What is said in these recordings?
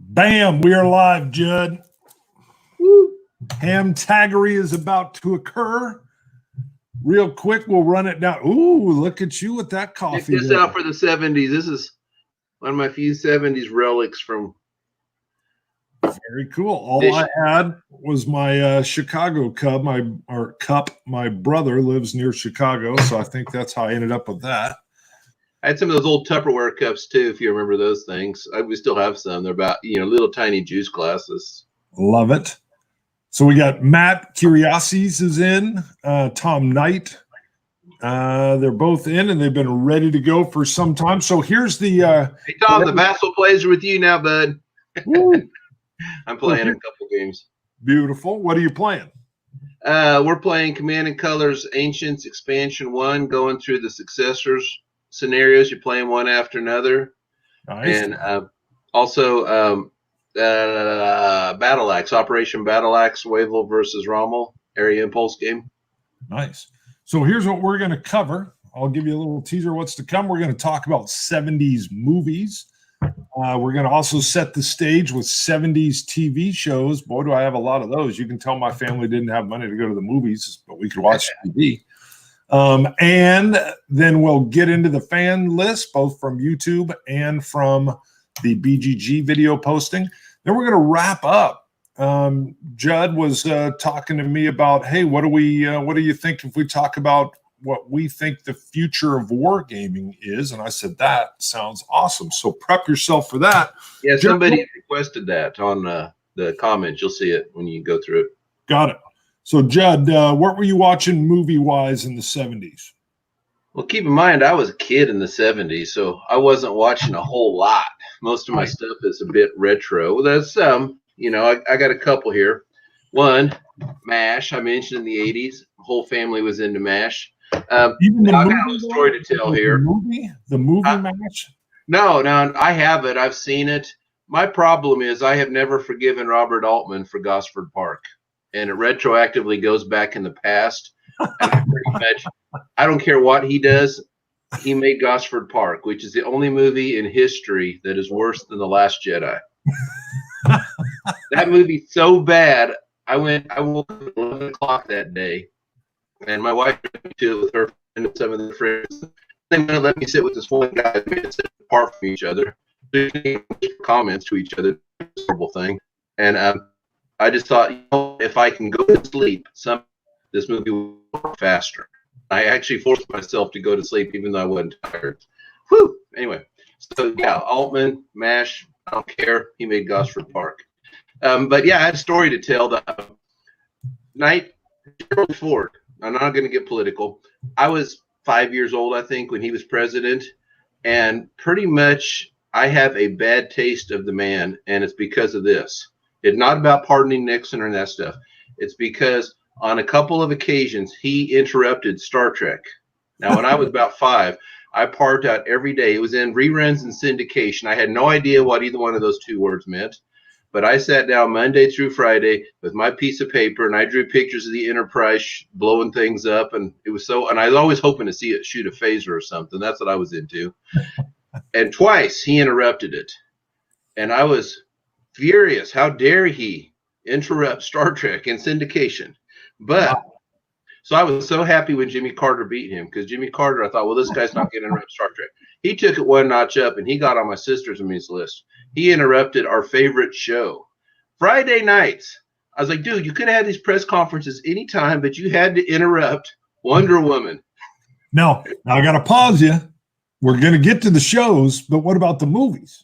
Bam, we are live, Judd. Woo. HAMTAGgery is about to occur. Real quick, we'll run it down. Ooh, look at you with that coffee. Check this out for the 70s. This is one of my few 70s relics from. Very cool. All I had was my Chicago cup. My brother lives near Chicago, so I think that's how I ended up with that. I had some of those old Tupperware cups too, if you remember those things. We still have some. They're about, little tiny juice glasses. Love it. So we got Matt Curiosities is in, Tom Knight. They're both in, and they've been ready to go for some time. So here's the. Hey Tom, the Vassal plays with you now, bud. I'm playing a couple games. Beautiful. What are you playing? We're playing Command and Colors Ancients Expansion 1, going through the successors scenarios. You're playing one after another. Nice. And also Battle Axe, Operation Battle Axe, Wavell versus Rommel, Area Impulse game. Nice. So here's what we're going to cover. I'll give you a little teaser what's to come. We're going to talk about 70s movies. We're going to also set the stage with 70s TV shows. Boy, do I have a lot of those. You can tell my family didn't have money to go to the movies, but we could watch TV. And then we'll get into the fan list, both from YouTube and from the BGG video posting. Then we're going to wrap up. Judd was talking to me about, hey, what do you think if we talk about what we think the future of wargaming is? And I said, that sounds awesome. So prep yourself for that. Yeah, somebody requested that on the comments. You'll see it when you go through it. Got it. So, Judd, what were you watching movie-wise in the 70s? Well, keep in mind, I was a kid in the 70s, so I wasn't watching a whole lot. Most of my stuff is a bit retro. That's I got a couple here. One, MASH, I mentioned in the 80s. The whole family was into MASH. I got a story to tell here. The movie MASH? No, I have it. I've seen it. My problem is I have never forgiven Robert Altman for Gosford Park, and it retroactively goes back in the past. And I don't care what he does. He made Gosford Park, which is the only movie in history that is worse than The Last Jedi. That movie's so bad. I woke up at 11 o'clock that day, and my wife took me to it with her and some of their friends. They were going to let me sit with this one guy who made us sit apart from each other, comments to each other. Horrible thing. And I just thought, if I can go to sleep, this movie will work faster. I actually forced myself to go to sleep even though I wasn't tired. Whew. Anyway, so yeah, Altman, MASH, I don't care. He made Gosford Park. But yeah, I had a story to tell. Gerald Ford, I'm not going to get political. I was 5 years old, I think, when he was president. And pretty much I have a bad taste of the man, and it's because of this. It's not about pardoning Nixon or that stuff. It's because on a couple of occasions, he interrupted Star Trek. Now, when I was about 5, I parked out every day. It was in reruns and syndication. I had no idea what either one of those two words meant. But I sat down Monday through Friday with my piece of paper, and I drew pictures of the Enterprise blowing things up. And it was and I was always hoping to see it shoot a phaser or something. That's what I was into. And twice he interrupted it. And I was furious. How dare he interrupt Star Trek in syndication? But so I was so happy when Jimmy Carter beat him, because Jimmy Carter, I thought, well, this guy's not going to interrupt Star Trek. He took it one notch up, and he got on my sister's and me's list. He interrupted our favorite show. Friday nights. I was like, dude, you could have had these press conferences anytime, but you had to interrupt Wonder Woman. Now I got to pause you. We're going to get to the shows, but what about the movies?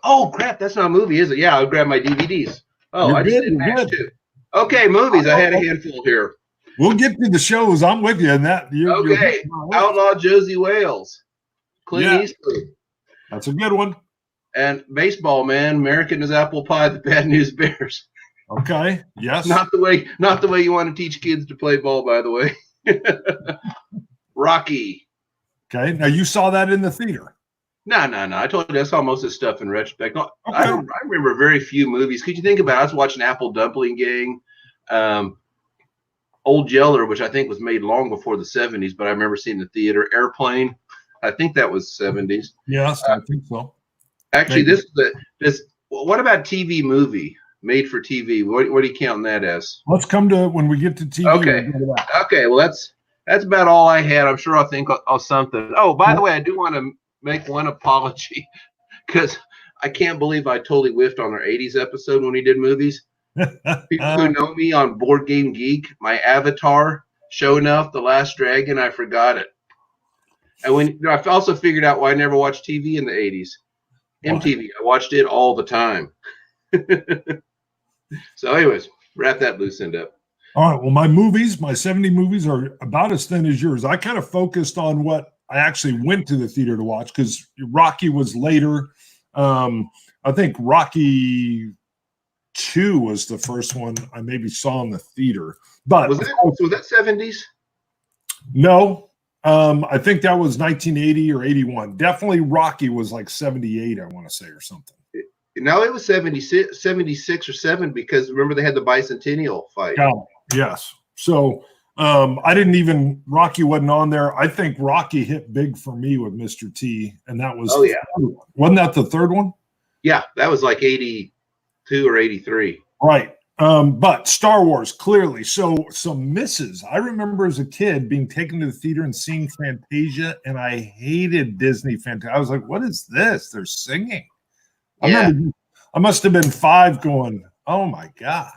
Oh, crap, that's not a movie, is it? Yeah, I'll grab my DVDs. Oh, I just did MASH too. Okay, movies. I had a handful here. We'll get to the shows. I'm with you in that. Okay. Outlaw Josie Wales. Clint Eastwood. That's a good one. And baseball, man. American is apple pie, the Bad News Bears. Okay. Yes. Not the way you want to teach kids to play ball, by the way. Rocky. Okay. Now you saw that in the theater. No. I told you I saw most of this stuff in retrospect. I remember very few movies. Could you think about it? I was watching Apple Dumpling Gang, Old Yeller, which I think was made long before the 70s, but I remember seeing the theater. Airplane, I think that was 70s. Yes, I think so. Actually, this What about TV movie made for TV? What do you count that as? Let's come to when we get to TV. Okay. Okay. Well, that's about all I had. I'm sure I'll think of something. Oh, by the way, I do want to make one apology because I can't believe I totally whiffed on our 80s episode when we did movies. People who know me on Board Game Geek, my avatar, Show Enough, The Last Dragon, I forgot it. And I also figured out why I never watched TV in the 80s. MTV, I watched it all the time. So anyways, wrap that loose end up. All right. Well, my 70 movies are about as thin as yours. I kind of focused on what I actually went to the theater to watch because Rocky was later. I think Rocky 2 was the first one I maybe saw in the theater. But was that 70s? No. I think that was 1980 or 81. Definitely Rocky was like 78, I want to say, or something. No, it was 76 or 7 because remember they had the bicentennial fight. Yes. So Rocky wasn't on there. I think Rocky hit big for me with Mr. T, and that was wasn't that the third one? Yeah, that was like 82 or 83. Right. But Star Wars, clearly. So some misses. I remember as a kid being taken to the theater and seeing Fantasia, and I hated Disney Fantasia. I was like, what is this? They're singing. Yeah. I must have been 5 going, oh my God.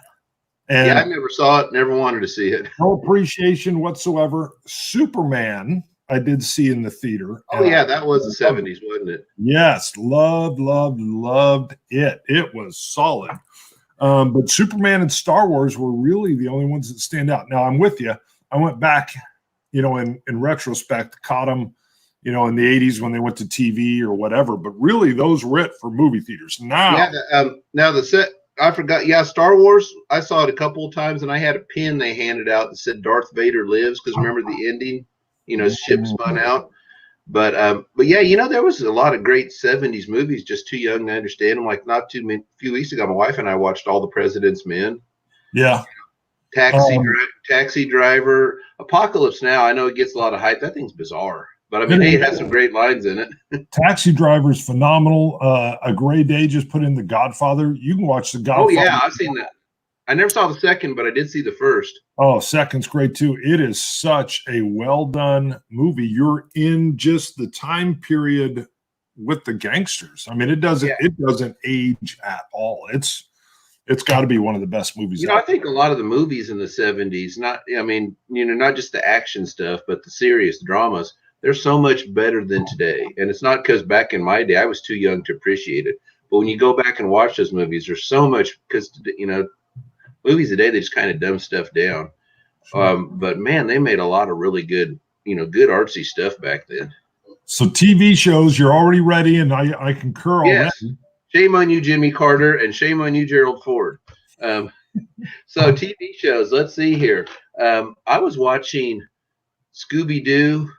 And I never saw it, never wanted to see it. No appreciation whatsoever. Superman, I did see in the theater. Oh, yeah, that was the 70s, wasn't it? Yes, loved it. It was solid. But Superman and Star Wars were really the only ones that stand out. Now, I'm with you. I went back, in retrospect, caught them, in the 80s when they went to TV or whatever. But really, those were it for movie theaters. Now, I forgot. Yeah, Star Wars, I saw it a couple of times, and I had a pin they handed out that said Darth Vader lives because remember the ending? Ship spun out. But yeah, there was a lot of great 70s movies, just too young to understand them. Like a few weeks ago, my wife and I watched All the President's Men. Yeah. Taxi Driver. Apocalypse Now, I know it gets a lot of hype. That thing's bizarre. But, I mean, it has some great lines in it. Taxi Driver is phenomenal. A Gray Day just put in The Godfather. You can watch The Godfather. Oh, yeah, I've seen that. I never saw the second, but I did see the first. Oh, second's great too. It is such a well-done movie. You're in just the time period with the gangsters. I mean, it doesn't age at all. It's got to be one of the best movies. I think a lot of the movies in the 70s, not just the action stuff, but the serious dramas, they're so much better than today. And it's not because back in my day, I was too young to appreciate it. But when you go back and watch those movies, there's so much because, movies today, they just kind of dumb stuff down. But man, they made a lot of really good, good artsy stuff back then. So TV shows, you're already ready, and I concur already. Yes. Shame on you, Jimmy Carter, and shame on you, Gerald Ford. So TV shows, let's see here. I was watching Scooby-Doo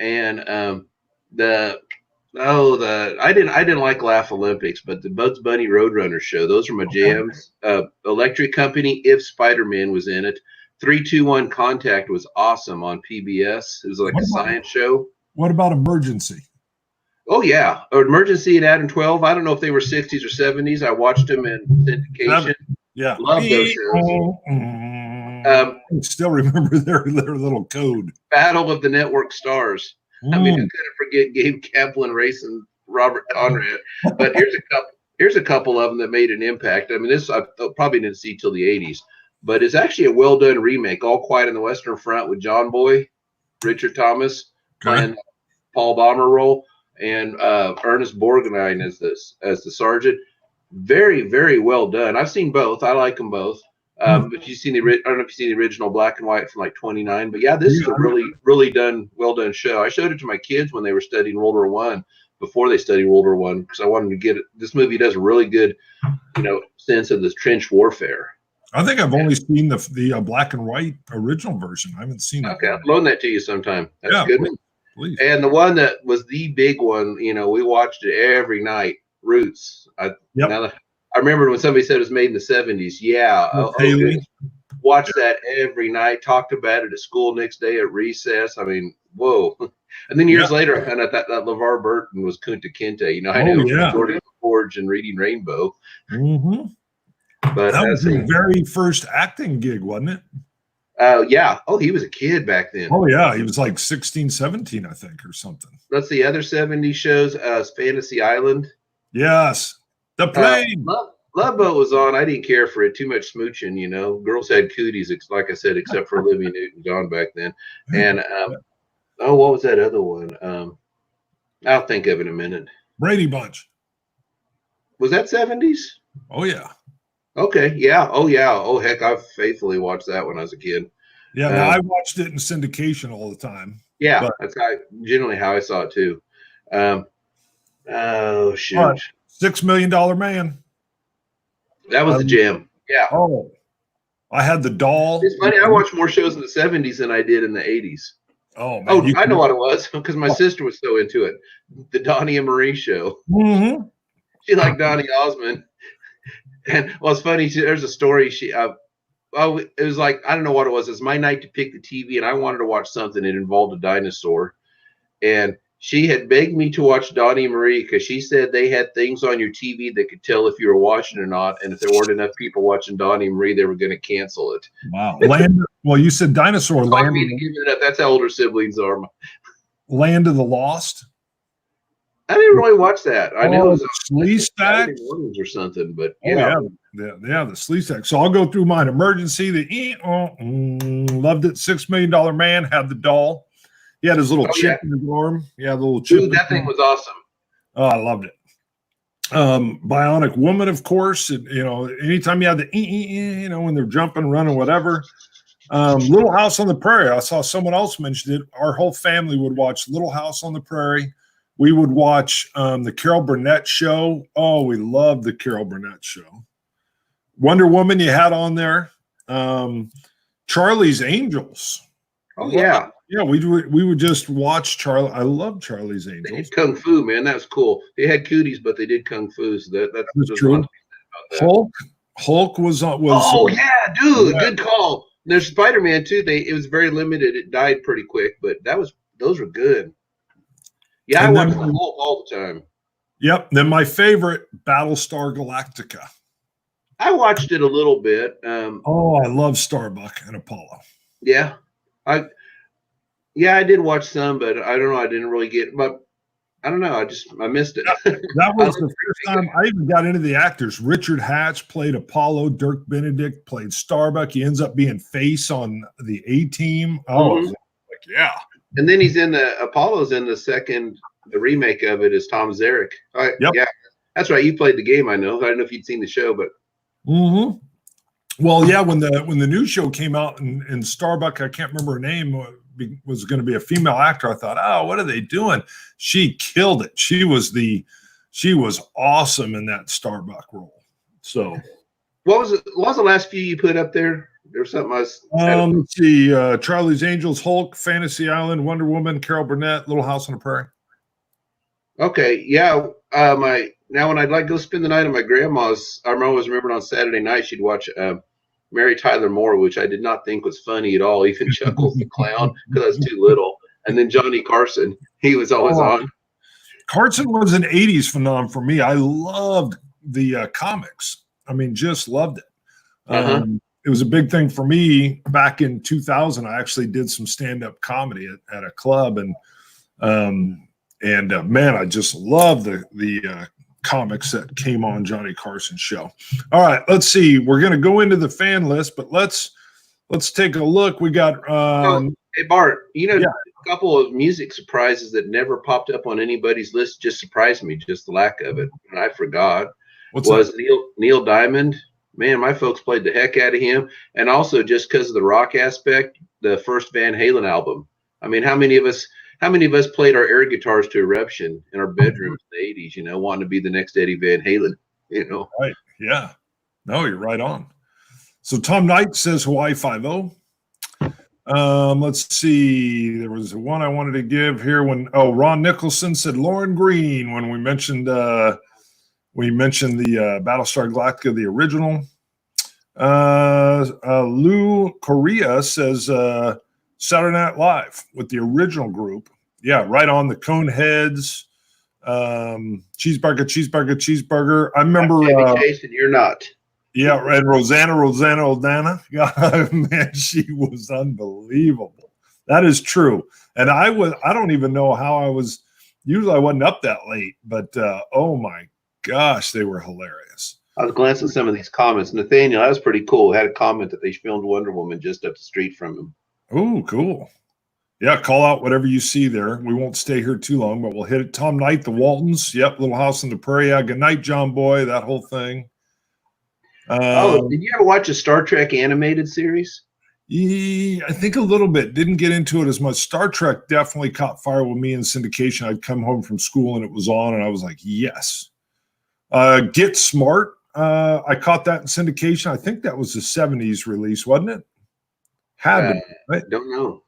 and I didn't like Laugh Olympics, but the Bugs Bunny Roadrunner show, those are my jams. Electric Company, if Spider-Man was in it. 3-2-1 Contact was awesome on PBS. It was like a science show. What about Emergency? Oh, yeah. Emergency and Adam 12. I don't know if they were 60s or 70s. I watched them in syndication. Yeah. Love those shows. I still remember their little code. Battle of the Network Stars. I mean, who couldn't forget Gabe Kaplan racing Robert Conrad? But here's a couple of them that made an impact. I mean, this I probably didn't see till the 80s, but it's actually a well done remake. All Quiet on the Western Front with John Boy, Richard Thomas playing Paul Baumer role, and Ernest Borgnine as the sergeant. Very, very well done. I've seen both. I like them both. But you've seen I don't know if you've seen the original black and white from like 29, but yeah, this is a really, really well done show. I showed it to my kids when they were studying World War I, before they studied World War I, because I wanted to get it. This movie does a really good, sense of this trench warfare. I think I've only seen the black and white original version. I haven't seen it. Okay, I'll loan that to you sometime. That's a good one. Please. And the one that was the big one, we watched it every night. Roots. I remember when somebody said it was made in the 70s. Yeah. Watched that every night. Talked about it at school next day at recess. I mean, whoa. And then years later, I found out that LeVar Burton was Kunta Kinte. You know, I know from Jordan Forge and Reading Rainbow. Mm-hmm. But that was his very first acting gig, wasn't it? Yeah. Oh, he was a kid back then. Oh, yeah. He was like 16, 17, I think, or something. That's the other 70s shows. Fantasy Island. Yes. The Plane. Love Boat was on. I didn't care for it. Too much smooching, you know. Girls had cooties, like I said, except for Olivia Newton-John back then. And, what was that other one? I'll think of it in a minute. Brady Bunch. Was that 70s? Oh, yeah. Okay. Yeah. Oh, yeah. Oh, heck. I faithfully watched that when I was a kid. Yeah. I watched it in syndication all the time. Yeah. That's generally how I saw it, too. Oh, shoot. $6 Million Man. That was the jam. Yeah. Oh, I had the doll. It's funny. I watched more shows in the 70s than I did in the 80s. Oh, man. Oh, I know what it was because my sister was so into it. The Donnie and Marie show. Mm-hmm. She liked Donnie Osmond. And it's funny. There's a story. It was like, I don't know what it was. It was my night to pick the TV, and I wanted to watch something that involved a dinosaur. And she had begged me to watch Donnie and Marie because she said they had things on your TV that could tell if you were watching or not. And if there weren't enough people watching Donnie and Marie, they were going to cancel it. Wow. Well, you said dinosaur. Land. Give it up. That's how older siblings are. Land of the Lost. I didn't really watch that. I knew it was Sleestack or something, but yeah, the Sleestack. So I'll go through mine. Emergency. Loved it. $6 Million Man. Had the doll. He had his little chip in his arm. Yeah, the little chip. Dude, that thing was awesome. Oh, I loved it. Bionic Woman, of course. Anytime you had the when they're jumping, running, whatever. Little House on the Prairie. I saw someone else mention it. Our whole family would watch Little House on the Prairie. We would watch the Carol Burnett show. Oh, we loved the Carol Burnett show. Wonder Woman you had on there. Charlie's Angels. Oh, yeah. Yeah, we would just watch Charlie. I love Charlie's Angels. They did Kung Fu, man. That was cool. They had cooties, but they did Kung Fu. So that's true. Hulk was. Oh yeah, dude, good call. There's Spider-Man too. It was very limited. It died pretty quick, but those were good. Yeah, I watched the Hulk all the time. Yep. Then my favorite, Battlestar Galactica. I watched it a little bit. I love Starbuck and Apollo. Yeah, I did watch some, but I don't know. I didn't really get. But I don't know. I missed it. That was the first time I even got into the actors. Richard Hatch played Apollo. Dirk Benedict played Starbuck. He ends up being face on the A-Team. Oh, yeah. And then he's in Apollo's in the remake of it is Tom Zarek. Yep. Yeah, that's right. You played the game. I know. I don't know if you'd seen the show, but. Mm-hmm. Well, yeah. When the new show came out and Starbuck, I can't remember her name, was going to be a female actor. I thought, oh, what are they doing? She killed it. She was awesome in that Starbuck role. So, what was the last few you put up there? There's something I was. Let's see. Charlie's Angels, Hulk, Fantasy Island, Wonder Woman, Carol Burnett, Little House on the Prairie. Okay, yeah. Now when I'd like to go spend the night at my grandma's, I always remembered on Saturday night she'd watch Mary Tyler Moore, which I did not think was funny at all. Even Chuckles the Clown because I was too little. And then Johnny Carson, he was always on. Carson was an 80s phenomenon for me. I loved the comics. I mean, just loved it. It was a big thing for me back in 2000. I actually did some stand-up comedy at a club, and man, I just love the comics that came on Johnny Carson's show. All right, let's see. We're going to go into the fan list, but let's take a look. We got hey Bart, a couple of music surprises that never popped up on anybody's list just surprised me, just the lack of it. And I forgot. Neil Diamond. Man, my folks played the heck out of him. And also just because of the rock aspect, the first Van Halen album. I mean, how many of us played our air guitars to eruption in our bedrooms in the 80s, wanting to be the next Eddie Van Halen, Right. Yeah. No, you're right on. So Tom Knight says Hawaii 5-0. Let's see. There was one I wanted to give here Ron Nicholson said Lauren Green when we mentioned the Battlestar Galactica, the original. Lou Correa says Saturday Night Live with the original group. Yeah, right on the cone heads. Cheeseburger. I remember Chase, and you're not. Yeah, and Rosanna O'Dana. God, man, she was unbelievable. That is true. And I don't even know how I was. Usually I wasn't up that late, but oh my gosh, they were hilarious. I was glancing at some of these comments. Nathaniel, that was pretty cool. Had a comment that they filmed Wonder Woman just up the street from him. Oh, cool. Yeah, call out whatever you see there. We won't stay here too long, but we'll hit it. Tom Knight, the Waltons. Yep, Little House on the Prairie. Yeah, good night, John Boy. That whole thing. Did you ever watch a Star Trek animated series? Yeah, I think a little bit. Didn't get into it as much. Star Trek definitely caught fire with me in syndication. I'd come home from school and it was on, and I was like, yes. Get Smart. I caught that in syndication. I think that was the 70s release, wasn't it? Had to be, right? Don't know.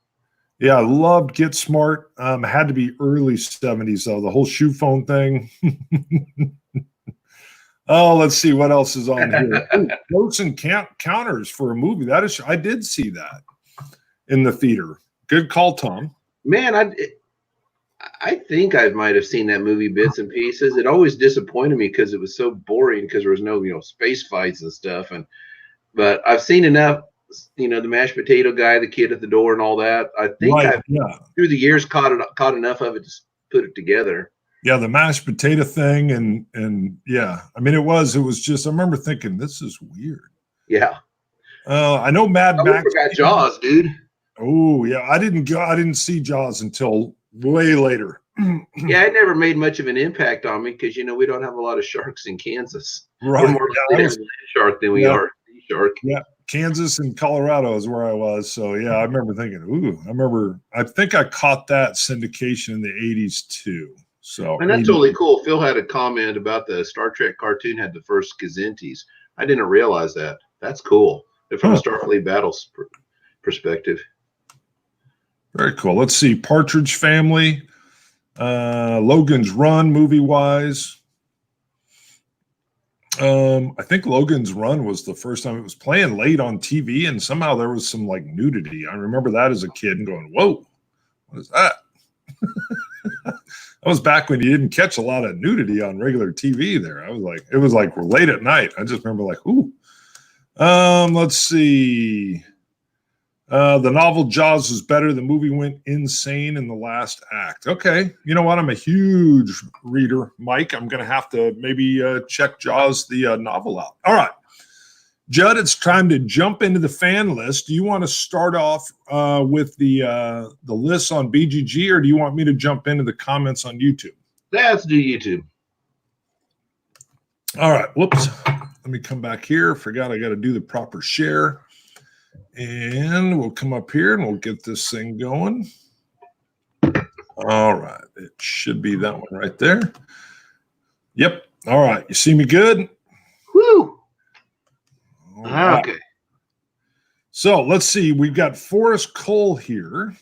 Yeah, I loved Get Smart. Had to be early 70s, though. The whole shoe phone thing. Oh, let's see what else is on here. Close Encounters for a movie. I did see that in the theater. Good call, Tom. Man, I think I might have seen that movie bits and pieces. It always disappointed me because it was so boring because there was no, space fights and stuff. But I've seen enough, the mashed potato guy, the kid at the door and all that. I think through the years caught enough of it to put it together. Yeah, the mashed potato thing and yeah, I mean it was just I remember thinking this is weird. Yeah. I know Mad Max. I forgot Jaws, dude. Oh yeah, I didn't see Jaws until way later. Yeah, it never made much of an impact on me because we don't have a lot of sharks in Kansas. Right. We're more likely to shark than we are sea shark. Yeah. Kansas and Colorado is where I was. So yeah, I remember thinking, I think I caught that syndication in the 80s too. So, and that's totally cool. Phil had a comment about the Star Trek cartoon had the first Kazintis. I didn't realize that. That's cool. From a Starfleet Battles perspective. Very cool. Let's see. Partridge Family. Logan's Run, movie-wise. I think Logan's Run was the first time it was playing late on TV, and somehow there was some nudity. I remember that as a kid and going, whoa, what is that? That was back when you didn't catch a lot of nudity on regular TV there. It was late at night. I just remember ooh. Let's see. The novel Jaws was better. The movie went insane in the last act. Okay. You know what? I'm a huge reader, Mike. I'm going to have to maybe check Jaws, the novel out. All right. Judd, it's time to jump into the fan list. Do you want to start off with the list on BGG, or do you want me to jump into the comments on YouTube? Let's do YouTube. All right. Whoops. Let me come back here. Forgot I got to do the proper share. And we'll come up here and we'll get this thing going. All right. It should be that one right there. Yep. All right. You see me good? Woo. Right. Okay. So let's see. We've got Forrest Cole here.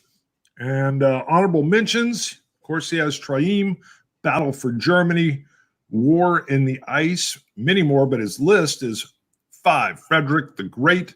And honorable mentions. Of course, he has Trieme, Battle for Germany, War in the Ice, many more, but his list is 5, Frederick the Great,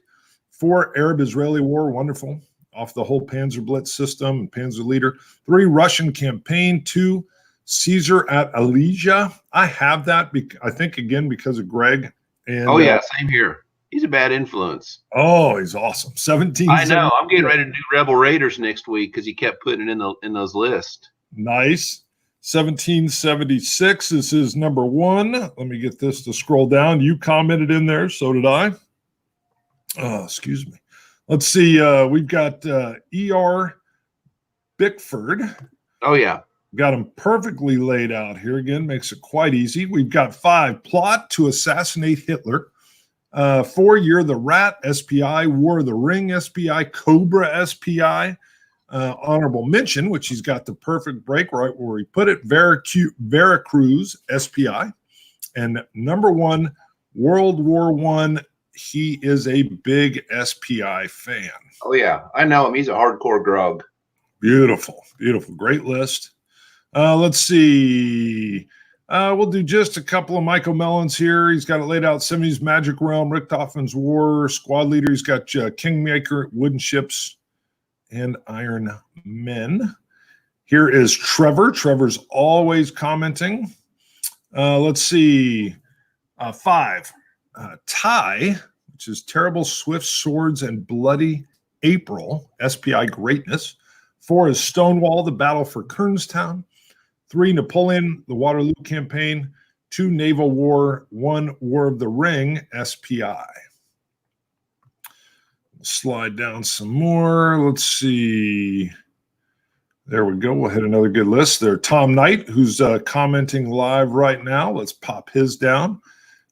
4, Arab-Israeli War, wonderful, off the whole Panzer Blitz system and Panzer Leader, 3, Russian Campaign, 2, Caesar at Alesia. I have that, I think, again, because of Greg. And, yeah, same here. He's a bad influence. Oh, he's awesome. 17. I know. I'm getting ready to do Rebel Raiders next week because he kept putting it in those lists. Nice. 1776 is his number 1. Let me get this to scroll down. You commented in there. So did I. Oh, excuse me. Let's see. We've got E.R. Bickford. Oh, yeah. Got him perfectly laid out here. Again, makes it quite easy. We've got 5, Plot to Assassinate Hitler. 4, You're the Rat, SPI. War of the Ring, SPI. Cobra, SPI. Honorable mention, which he's got the perfect break right where he put it. Veracruz, SPI. And number 1, World War I. He is a big SPI fan. Oh, yeah. I know him. He's a hardcore grog. Beautiful. Beautiful. Great list. Let's see. We'll do just a couple of Michael Mellons here. He's got it laid out. 70s Magic Realm, Richthofen's War, Squad Leader. He's got Kingmaker, Wooden Ships, and Iron Men. Here is Trevor. Trevor's always commenting. Let's see. 5. Ty, which is Terrible Swift Swords and Bloody April, SPI Greatness. 4 is Stonewall, The Battle for Kernstown. 3, Napoleon, The Waterloo Campaign. 2, Naval War. 1, War of the Ring, SPI. Slide down some more. Let's see. There we go. We'll hit another good list there. Tom Knight, who's commenting live right now. Let's pop his down.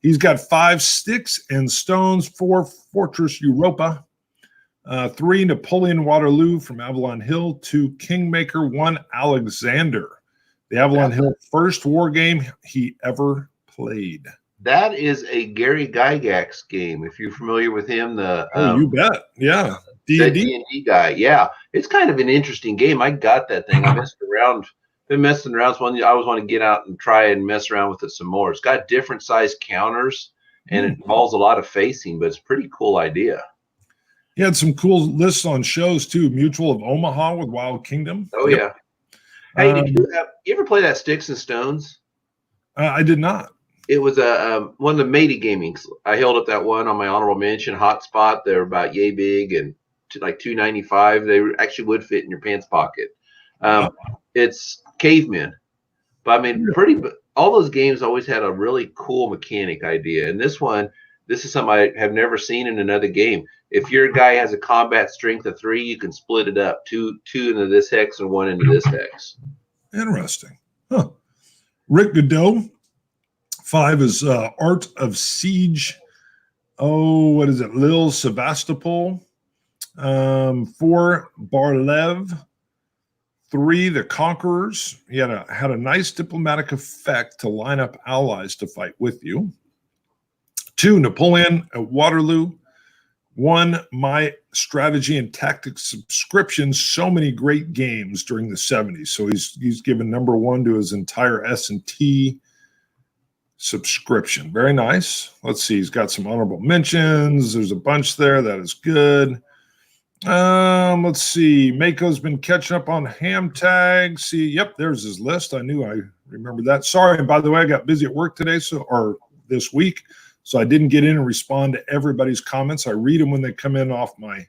He's got 5 Sticks and Stones, 4 Fortress Europa, 3 Napoleon Waterloo from Avalon Hill, 2 Kingmaker, 1 Alexander. The Avalon Hill first war game he ever played. That is a Gary Gygax game. If you're familiar with him, you bet. Yeah. D&D guy. Yeah. It's kind of an interesting game. I got that thing. I messed around. Been messing around. So I always want to get out and try and mess around with it some more. It's got different size counters and it involves a lot of facing, but it's a pretty cool idea. He had some cool lists on shows too. Mutual of Omaha with Wild Kingdom. Oh, yeah. Hey, did you ever play that Sticks and Stones? I did not. It was one of the matey gamings. I held up that one on my honorable mention. Hotspot. They're about yay big and like $2.95. They actually would fit in your pants pocket. It's cavemen, but I mean, all those games always had a really cool mechanic idea. And this is something I have never seen in another game. If your guy has a combat strength of 3, you can split it up, two into this hex and 1 into this hex. Interesting. Huh. Rick Godot. 5 is Art of Siege. Oh, what is it? Lil Sevastopol. 4, Barlev. 3, The Conquerors. He had a nice diplomatic effect to line up allies to fight with you. 2, Napoleon at Waterloo. 1, My Strategy and Tactics subscription. So many great games during the 70s. So he's given number 1 to his entire S&T subscription. Very nice. Let's see. He's got some honorable mentions. There's a bunch there. That is good. Let's see. Mako's been catching up on HAMTAG. See, yep, there's his list. I knew I remembered that. Sorry, and by the way, I got busy at work today, or this week, so I didn't get in and respond to everybody's comments. I read them when they come in off my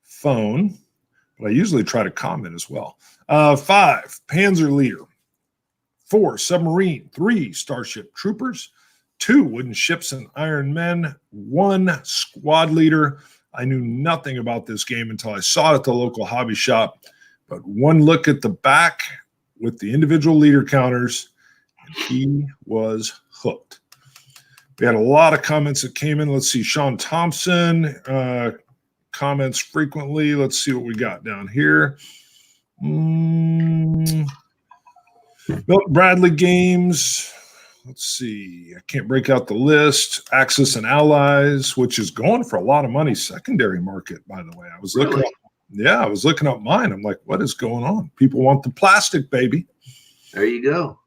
phone, but I usually try to comment as well. 5, Panzer Leader. 4, Submarine. 3, Starship Troopers. 2, Wooden Ships and Iron Men. 1, Squad Leader. I knew nothing about this game until I saw it at the local hobby shop. But one look at the back with the individual leader counters, and he was hooked. We had a lot of comments that came in. Let's see. Sean Thompson comments frequently. Let's see what we got down here. Milton Bradley Games. Let's see. I can't break out the list. Axis and Allies, which is going for a lot of money. Secondary market, by the way. I was looking up. Yeah, I was looking up mine. I'm like, what is going on? People want the plastic, baby. There you go.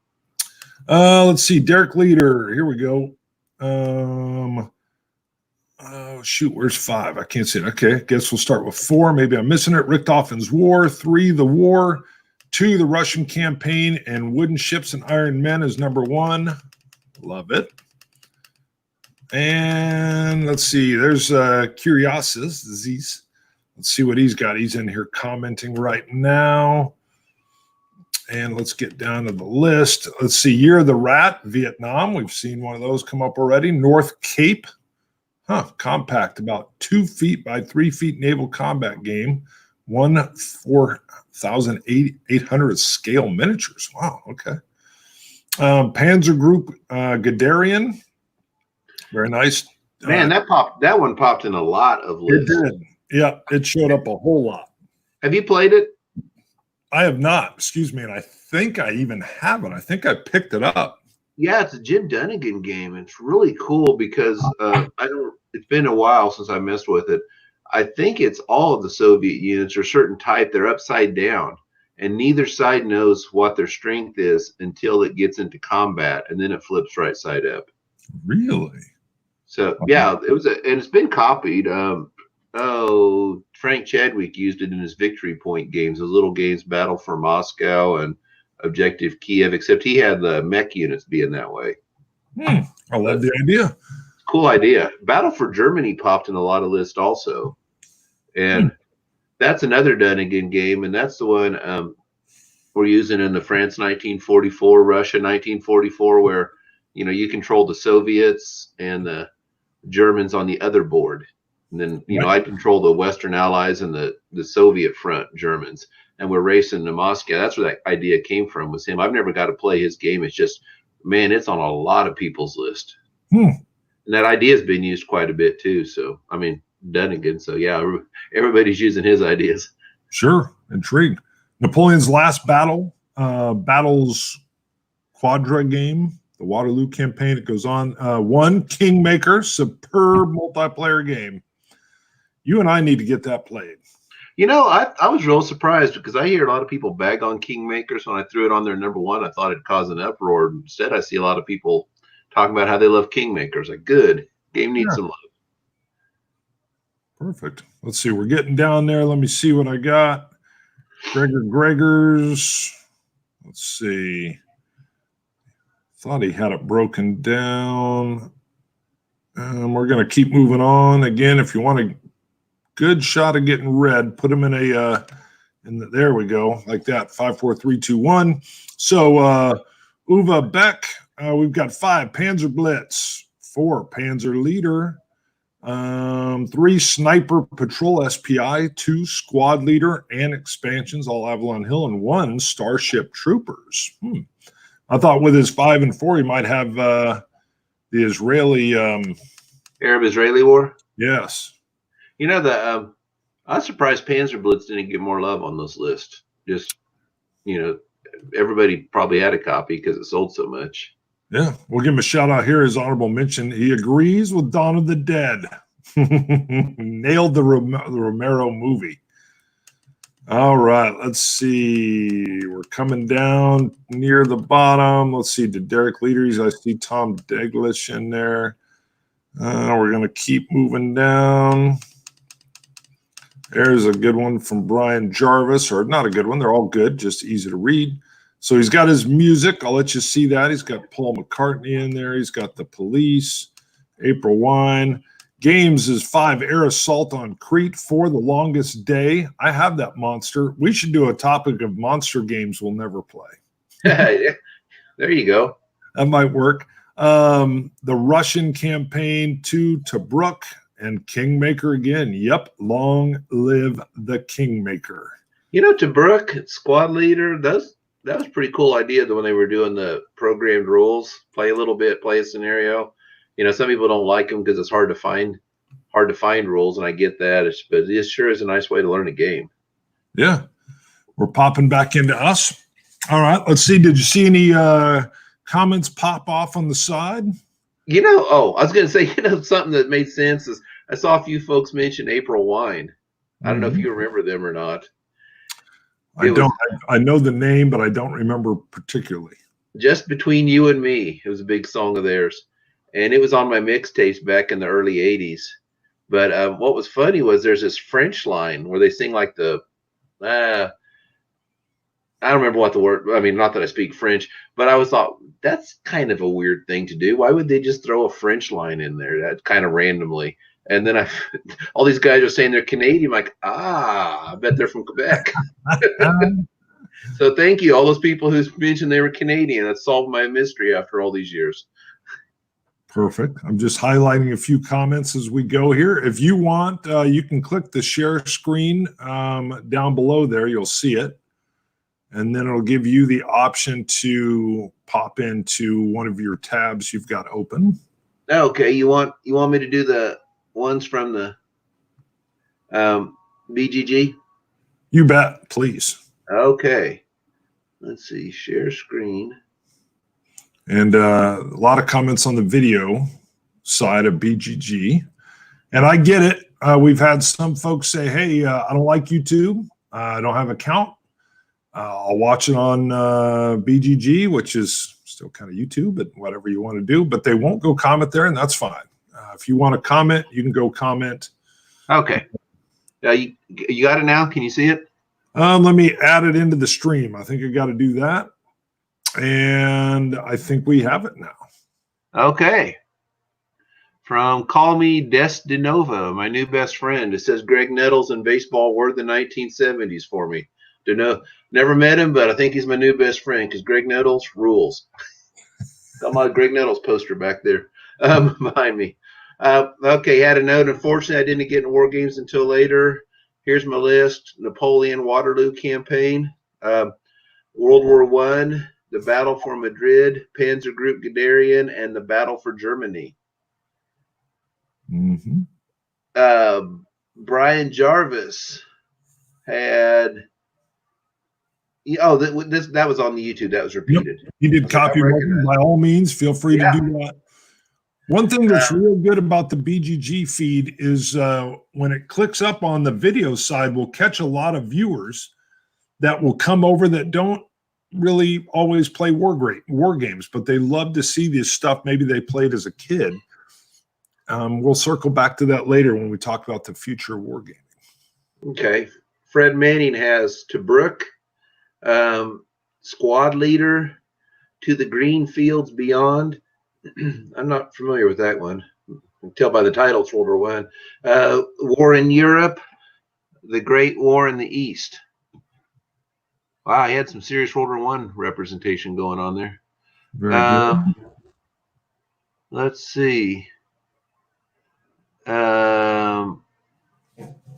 Let's see. Derek Leader. Here we go. Oh, shoot. Where's 5? I can't see it. Okay. I guess we'll start with 4. Maybe I'm missing it. Richthofen's War. 3, The War. 2, The Russian Campaign, and Wooden Ships and Iron Men is number 1. Love it. And let's see. There's Curiosities. Let's see what he's got. He's in here commenting right now. And let's get down to the list. Let's see. Year of the Rat, Vietnam. We've seen one of those come up already. North Cape. Compact, about 2 feet by 3 feet naval combat game. 4,800 scale miniatures. Wow. Okay. Panzer Group Guderian. Very nice. Man, that one popped in a lot of lists. It did. Yeah, it showed up a whole lot. Have you played it? I have not. Excuse me. And I think I even have it. I think I picked it up. Yeah, it's a Jim Dunnigan game. It's really cool because it's been a while since I messed with it. I think it's all of the Soviet units or certain type. They're upside down, and neither side knows what their strength is until it gets into combat, and then it flips right side up. Really? So yeah, and it's been copied. Oh, Frank Chadwick used it in his Victory Point games, those little games, Battle for Moscow and Objective Kiev, except he had the mech units being that way. I love the idea. Cool idea. Battle for Germany popped in a lot of lists also. And that's another Dunnigan game, and that's the one we're using in the France 1944, Russia 1944, where you control the Soviets and the Germans on the other board. And then, I control the Western Allies and the Soviet front Germans. And we're racing to Moscow. That's where that idea came from, was him. I've never got to play his game. It's just, man, it's on a lot of people's list. And that idea has been used quite a bit too. So, I mean, Dunnigan. So, yeah, everybody's using his ideas. Sure. Intrigued. Napoleon's Last Battle, Battles Quadra game, the Waterloo campaign. It goes on. One, Kingmaker, superb multiplayer game. You and I need to get that played. I was real surprised because I hear a lot of people bag on Kingmakers. When I threw it on their number one, I thought it'd cause an uproar. Instead, I see a lot of people talking about how they love Kingmakers. Like, good. Game needs some love. Perfect. Let's see. We're getting down there. Let me see what I got. Gregor's. Let's see. Thought he had it broken down. We're going to keep moving on. Again, if you want a good shot of getting red, put them in there we go, like that. 5, 4, 3, 2, 1. So Uwe Beck, we've got 5 Panzer Blitz, 4 Panzer Leader, 3 Sniper Patrol SPI, 2 Squad Leader and expansions, all Avalon Hill, and 1 Starship Troopers. I thought with his 5 and 4, he might have the Israeli Arab-Israeli war. Yes. I was surprised Panzer Blitz didn't get more love on this list. Just, everybody probably had a copy because it sold so much. Yeah, we'll give him a shout out here. His honorable mention. He agrees with Dawn of the Dead. Nailed the Romero movie. All right, let's see. We're coming down near the bottom. Let's see. Did Derek Leaders? I see Tom Daglish in there. We're going to keep moving down. There's a good one from Brian Jarvis, or not a good one. They're all good, just easy to read. So he's got his music. I'll let you see that. He's got Paul McCartney in there. He's got the Police, April Wine. Games is 5 Air Assault on Crete, 4 The Longest Day. I have that monster. We should do a topic of monster games we'll never play. There you go. That might work. The Russian campaign, 2 Tobruk, and Kingmaker again. Yep, long live the Kingmaker. Tobruk, Squad Leader, that was a pretty cool idea when they were doing the programmed rules. Play a little bit, play a scenario. Some people don't like them because it's hard to find rules, and I get that. But it sure is a nice way to learn a game. Yeah. We're popping back into us. All right, let's see. Did you see any comments pop off on the side? I was going to say, something that made sense is I saw a few folks mention April Wine. I don't know if you remember them or not. I know the name, but I don't remember particularly. Just Between You and Me. It was a big song of theirs. And it was on my mixtapes back in the early 80s. But what was funny was there's this French line where they sing like I don't remember what the word, not that I speak French, but I thought that's kind of a weird thing to do. Why would they just throw a French line in there that kind of randomly? And then all these guys are saying they're Canadian. I'm like, I bet they're from Quebec. So thank you, all those people who mentioned they were Canadian. That solved my mystery after all these years. Perfect. I'm just highlighting a few comments as we go here. If you want, you can click the share screen down below there. You'll see it. And then it'll give you the option to pop into one of your tabs you've got open. Okay. You want me to do the ones from the BGG? You bet. Please. Okay. Let's see. Share screen. And a lot of comments on the video side of BGG. And I get it. We've had some folks say, hey, I don't like YouTube. I don't have an account. I'll watch it on BGG, which is still kind of YouTube, but whatever you want to do. But they won't go comment there, and that's fine. If you want to comment, you can go comment Okay. You got it now? Can you see it? Let me add it into the stream. I think I got to do that. And I think we have it now. Okay. From Call Me Des De Nova, my new best friend. It says Greg Nettles and baseball were the 1970s for me. Never met him, but I think he's my new best friend because Greg Nettles rules. Got my Greg Nettles poster back there behind me. Okay, had a note. Unfortunately, I didn't get in war games until later. Here's my list: Napoleon Waterloo campaign, World War I, the Battle for Madrid, Panzer Group Guderian, and the Battle for Germany. Mm-hmm. Brian Jarvis had. Oh, that was on the YouTube. That was repeated. Yep. You did copy. By all means, feel free to do that. One thing that's real good about the BGG feed is when it clicks up on the video side, we'll catch a lot of viewers that will come over that don't really always play war games, but they love to see this stuff. Maybe they played as a kid. We'll circle back to that later when we talk about the future of wargaming. Okay. Fred Manning has Tobruk, Squad Leader, To the Green Fields Beyond. I'm not familiar with that one. You can tell by the title it's World War I. War in Europe, The Great War in the East. Wow, he had some serious World War I representation going on there. Very good. Let's see.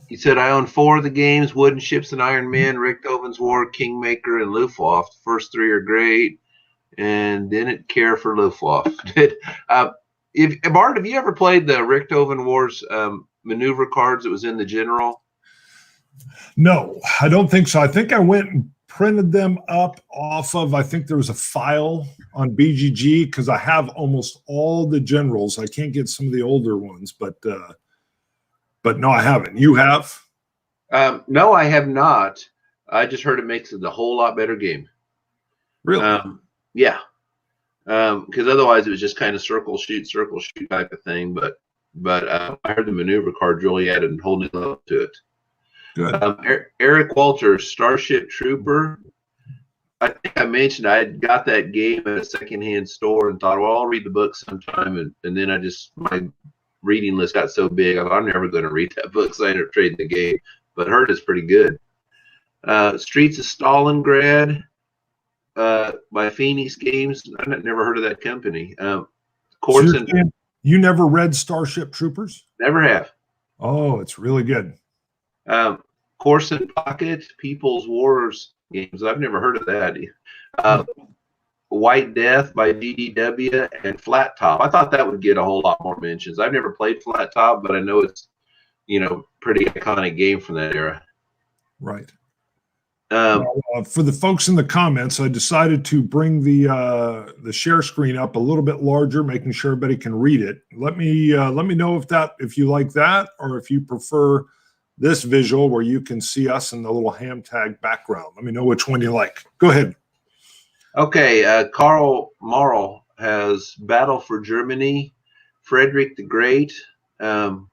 He said, I own 4 of the games, Wooden Ships and Iron Men, Richthofen's War, Kingmaker, and Luftwaffe. The first 3 are great, and didn't care for Luftwaffe. Bart, have you ever played the Richthofen Wars maneuver cards that was in the General? No, I don't think so. I think I went and printed them up off of, I think there was a file on BGG because I have almost all the Generals. I can't get some of the older ones, but no, I haven't. You have? No, I have not. I just heard it makes it a whole lot better game. Really? Yeah. Because otherwise it was just kind of circle shoot type of thing. But I heard the maneuver cards really added a whole new level to it. Good. Eric Walters, Starship Trooper. I think I mentioned I had got that game at a secondhand store and thought, well, I'll read the book sometime. And then my reading list got so big, I thought, I'm never going to read that book, so I ended up trading the game. But heard it's pretty good. Streets of Stalingrad by Phoenix Games. I've never heard of that company. You never read Starship Troopers? Never have. Oh, it's really good. Corson Pocket, People's Wars games. I've never heard of that. White Death by DDW, and Flat Top. I thought that would get a whole lot more mentions. I've never played Flat Top, but I know it's, pretty iconic game from that era. Right. For the folks in the comments, I decided to bring the share screen up a little bit larger, making sure everybody can read it. Let me know if you like that, or if you prefer this visual where you can see us in the little HAMTAG background. Let me know which one you like. Go ahead. Okay, Karl Marl has Battle for Germany, Frederick the Great, the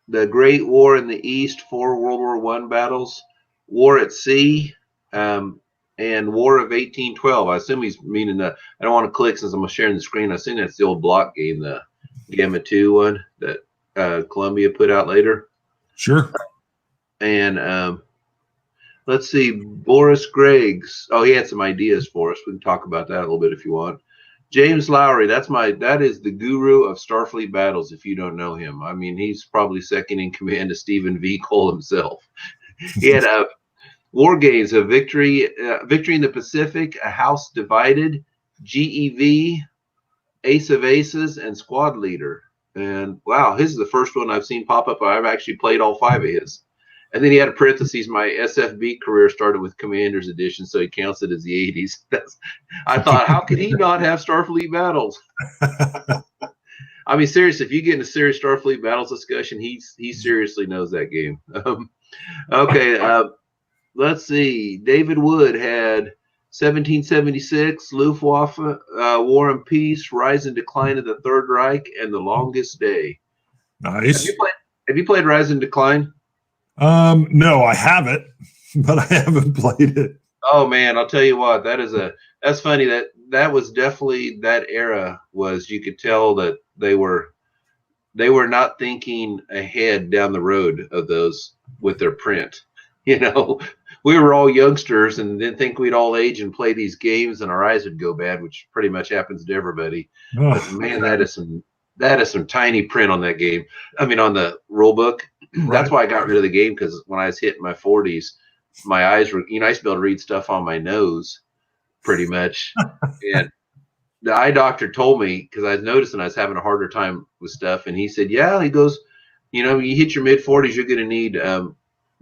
Great War in the East, 4 World War I battles, War at Sea, and War of 1812. I assume he's meaning I don't want to click since I'm sharing the screen. I assume that's the old block game, the Gamma 2 one that Columbia put out later. Sure. And let's see, Boris Greggs. Oh, he had some ideas for us. We can talk about that a little bit if you want. James Lowry, that is the guru of Starfleet battles, if you don't know him. I mean, he's probably second in command to Stephen V. Cole himself. He had War Games, a Victory in the Pacific, A House Divided, GEV, Ace of Aces, and Squad Leader. And wow, his is the first one I've seen pop up. I've actually played all 5 of his. And then he had a parentheses, my SFB career started with Commander's Edition, so he counts it as the 80s. I thought, how could he not have Starfleet battles? I mean, seriously, if you get in a serious Starfleet battles discussion, he seriously knows that game. Okay, let's see. David Wood had 1776, Luftwaffe, War and Peace, Rise and Decline of the Third Reich, and The Longest Day. Nice. Have you played Rise and Decline? No, I haven't, but I haven't played it. Oh man, I'll tell you what, that's funny. That was definitely that era. Was you could tell that they were not thinking ahead down the road of those with their print. You know, we were all youngsters and didn't think we'd all age and play these games and our eyes would go bad, which pretty much happens to everybody. Oh, But man, that is some tiny print on that game. I mean, on the rule book. That's why I got rid of the game, because when I was hitting my 40s, my eyes were, I used to be able to read stuff on my nose pretty much. And the eye doctor told me, because I was noticing I was having a harder time with stuff. And he said, yeah, he goes, you hit your mid 40s, you're going to need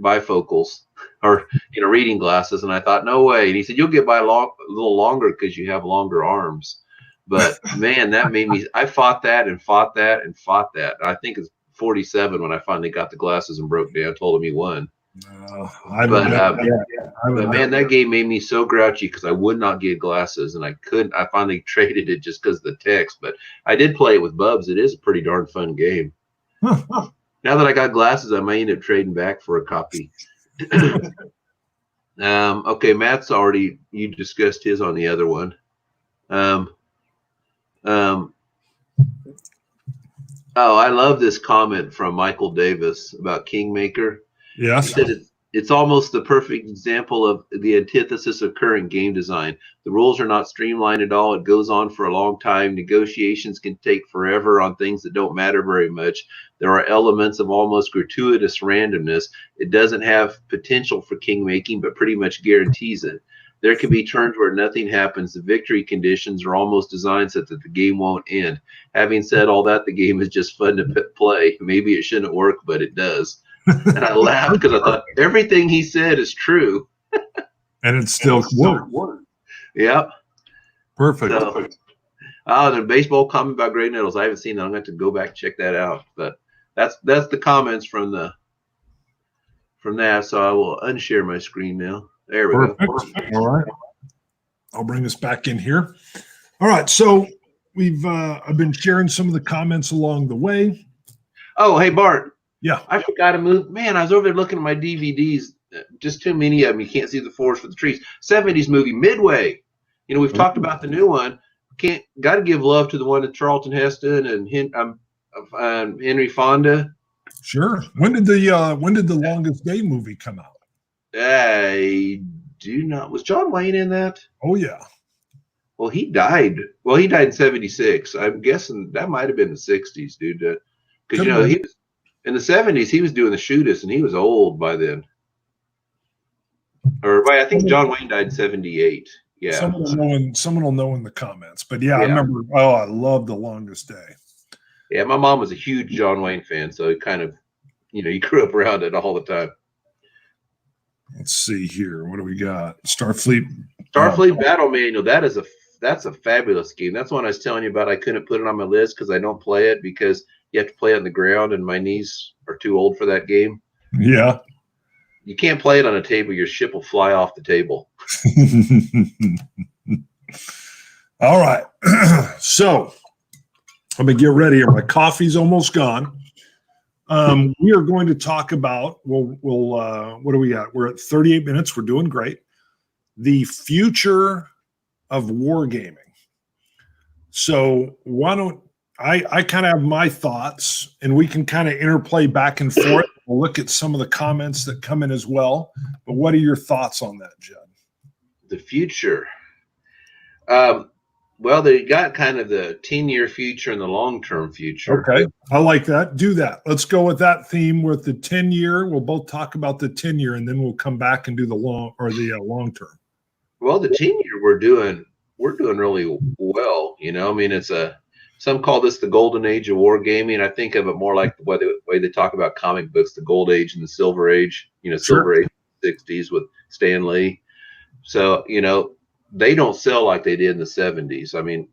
bifocals or, reading glasses. And I thought, no way. And he said, you'll get by a little longer because you have longer arms. But man, that made me, I fought that and fought that and fought that. I think it's 47 when I finally got the glasses and broke down, told him he won. But man, that game made me so grouchy because I would not get glasses, and I finally traded it just because of the text. But I did play it with Bubs. It is a pretty darn fun game. Now that I got glasses, I might end up trading back for a copy. Okay, Matt's you discussed his on the other one. Oh, I love this comment from Michael Davis about Kingmaker. Yes. He said it's almost the perfect example of the antithesis of current game design. The rules are not streamlined at all. It goes on for a long time. Negotiations can take forever on things that don't matter very much. There are elements of almost gratuitous randomness. It doesn't have potential for king making, but pretty much guarantees it. There can be turns where nothing happens. The victory conditions are almost designed so that the game won't end. Having said all that, the game is just fun to play. Maybe it shouldn't work, but it does. And I laughed because I thought everything he said is true. And it still worked. Yep. Perfect. The baseball comment about Grey Nettles. I haven't seen that. I'm going to have to go back and check that out. But that's the comments from that. So I will unshare my screen now. There we go. All right. I'll bring us back in here. All right. So I've been sharing some of the comments along the way. Oh, hey, Bart. Yeah. I forgot to move. Man, I was over there looking at my DVDs. Just too many of them. You can't see the forest for the trees. 70s movie, Midway. We've talked about the new one. Got to give love to the one with Charlton Heston and Henry Fonda. Sure. When did the Longest Day movie come out? I do not. Was John Wayne in that? Oh yeah. Well, he died. Well, he died in 76. I'm guessing that might have been the 60s, dude. Because he was in the 70s. He was doing the Shootist, and he was old by then. I think John Wayne died in 78. Yeah. Someone will know in the comments. But yeah, I remember. Oh, I love The Longest Day. Yeah, my mom was a huge John Wayne fan, so it kind of, you grew up around it all the time. Let's see here. What do we got? Starfleet Battle Manual. That's a fabulous game. That's one I was telling you about. I couldn't put it on my list because I don't play it because you have to play it on the ground, and my knees are too old for that game. Yeah. You can't play it on a table. Your ship will fly off the table. All right. So let me get ready here. My coffee's almost gone. We are going to talk about, what do we got? We're at 38 minutes. We're doing great. The future of wargaming. So why don't I kind of have my thoughts, and we can kind of interplay back and forth. We'll look at some of the comments that come in as well. But what are your thoughts on that, Judd? The future. Well, they got kind of the 10-year future and the long-term future. Okay. I like that. Do that. Let's go with that theme with the 10-year. We'll both talk about the 10-year, and then we'll come back and do the long-term. Well, the 10-year we're doing really well. I mean, some call this the golden age of wargaming. I think of it more like the way they talk about comic books, the gold age and the silver age, Silver age 60s with Stan Lee. So, they don't sell like they did in the 70s. I mean,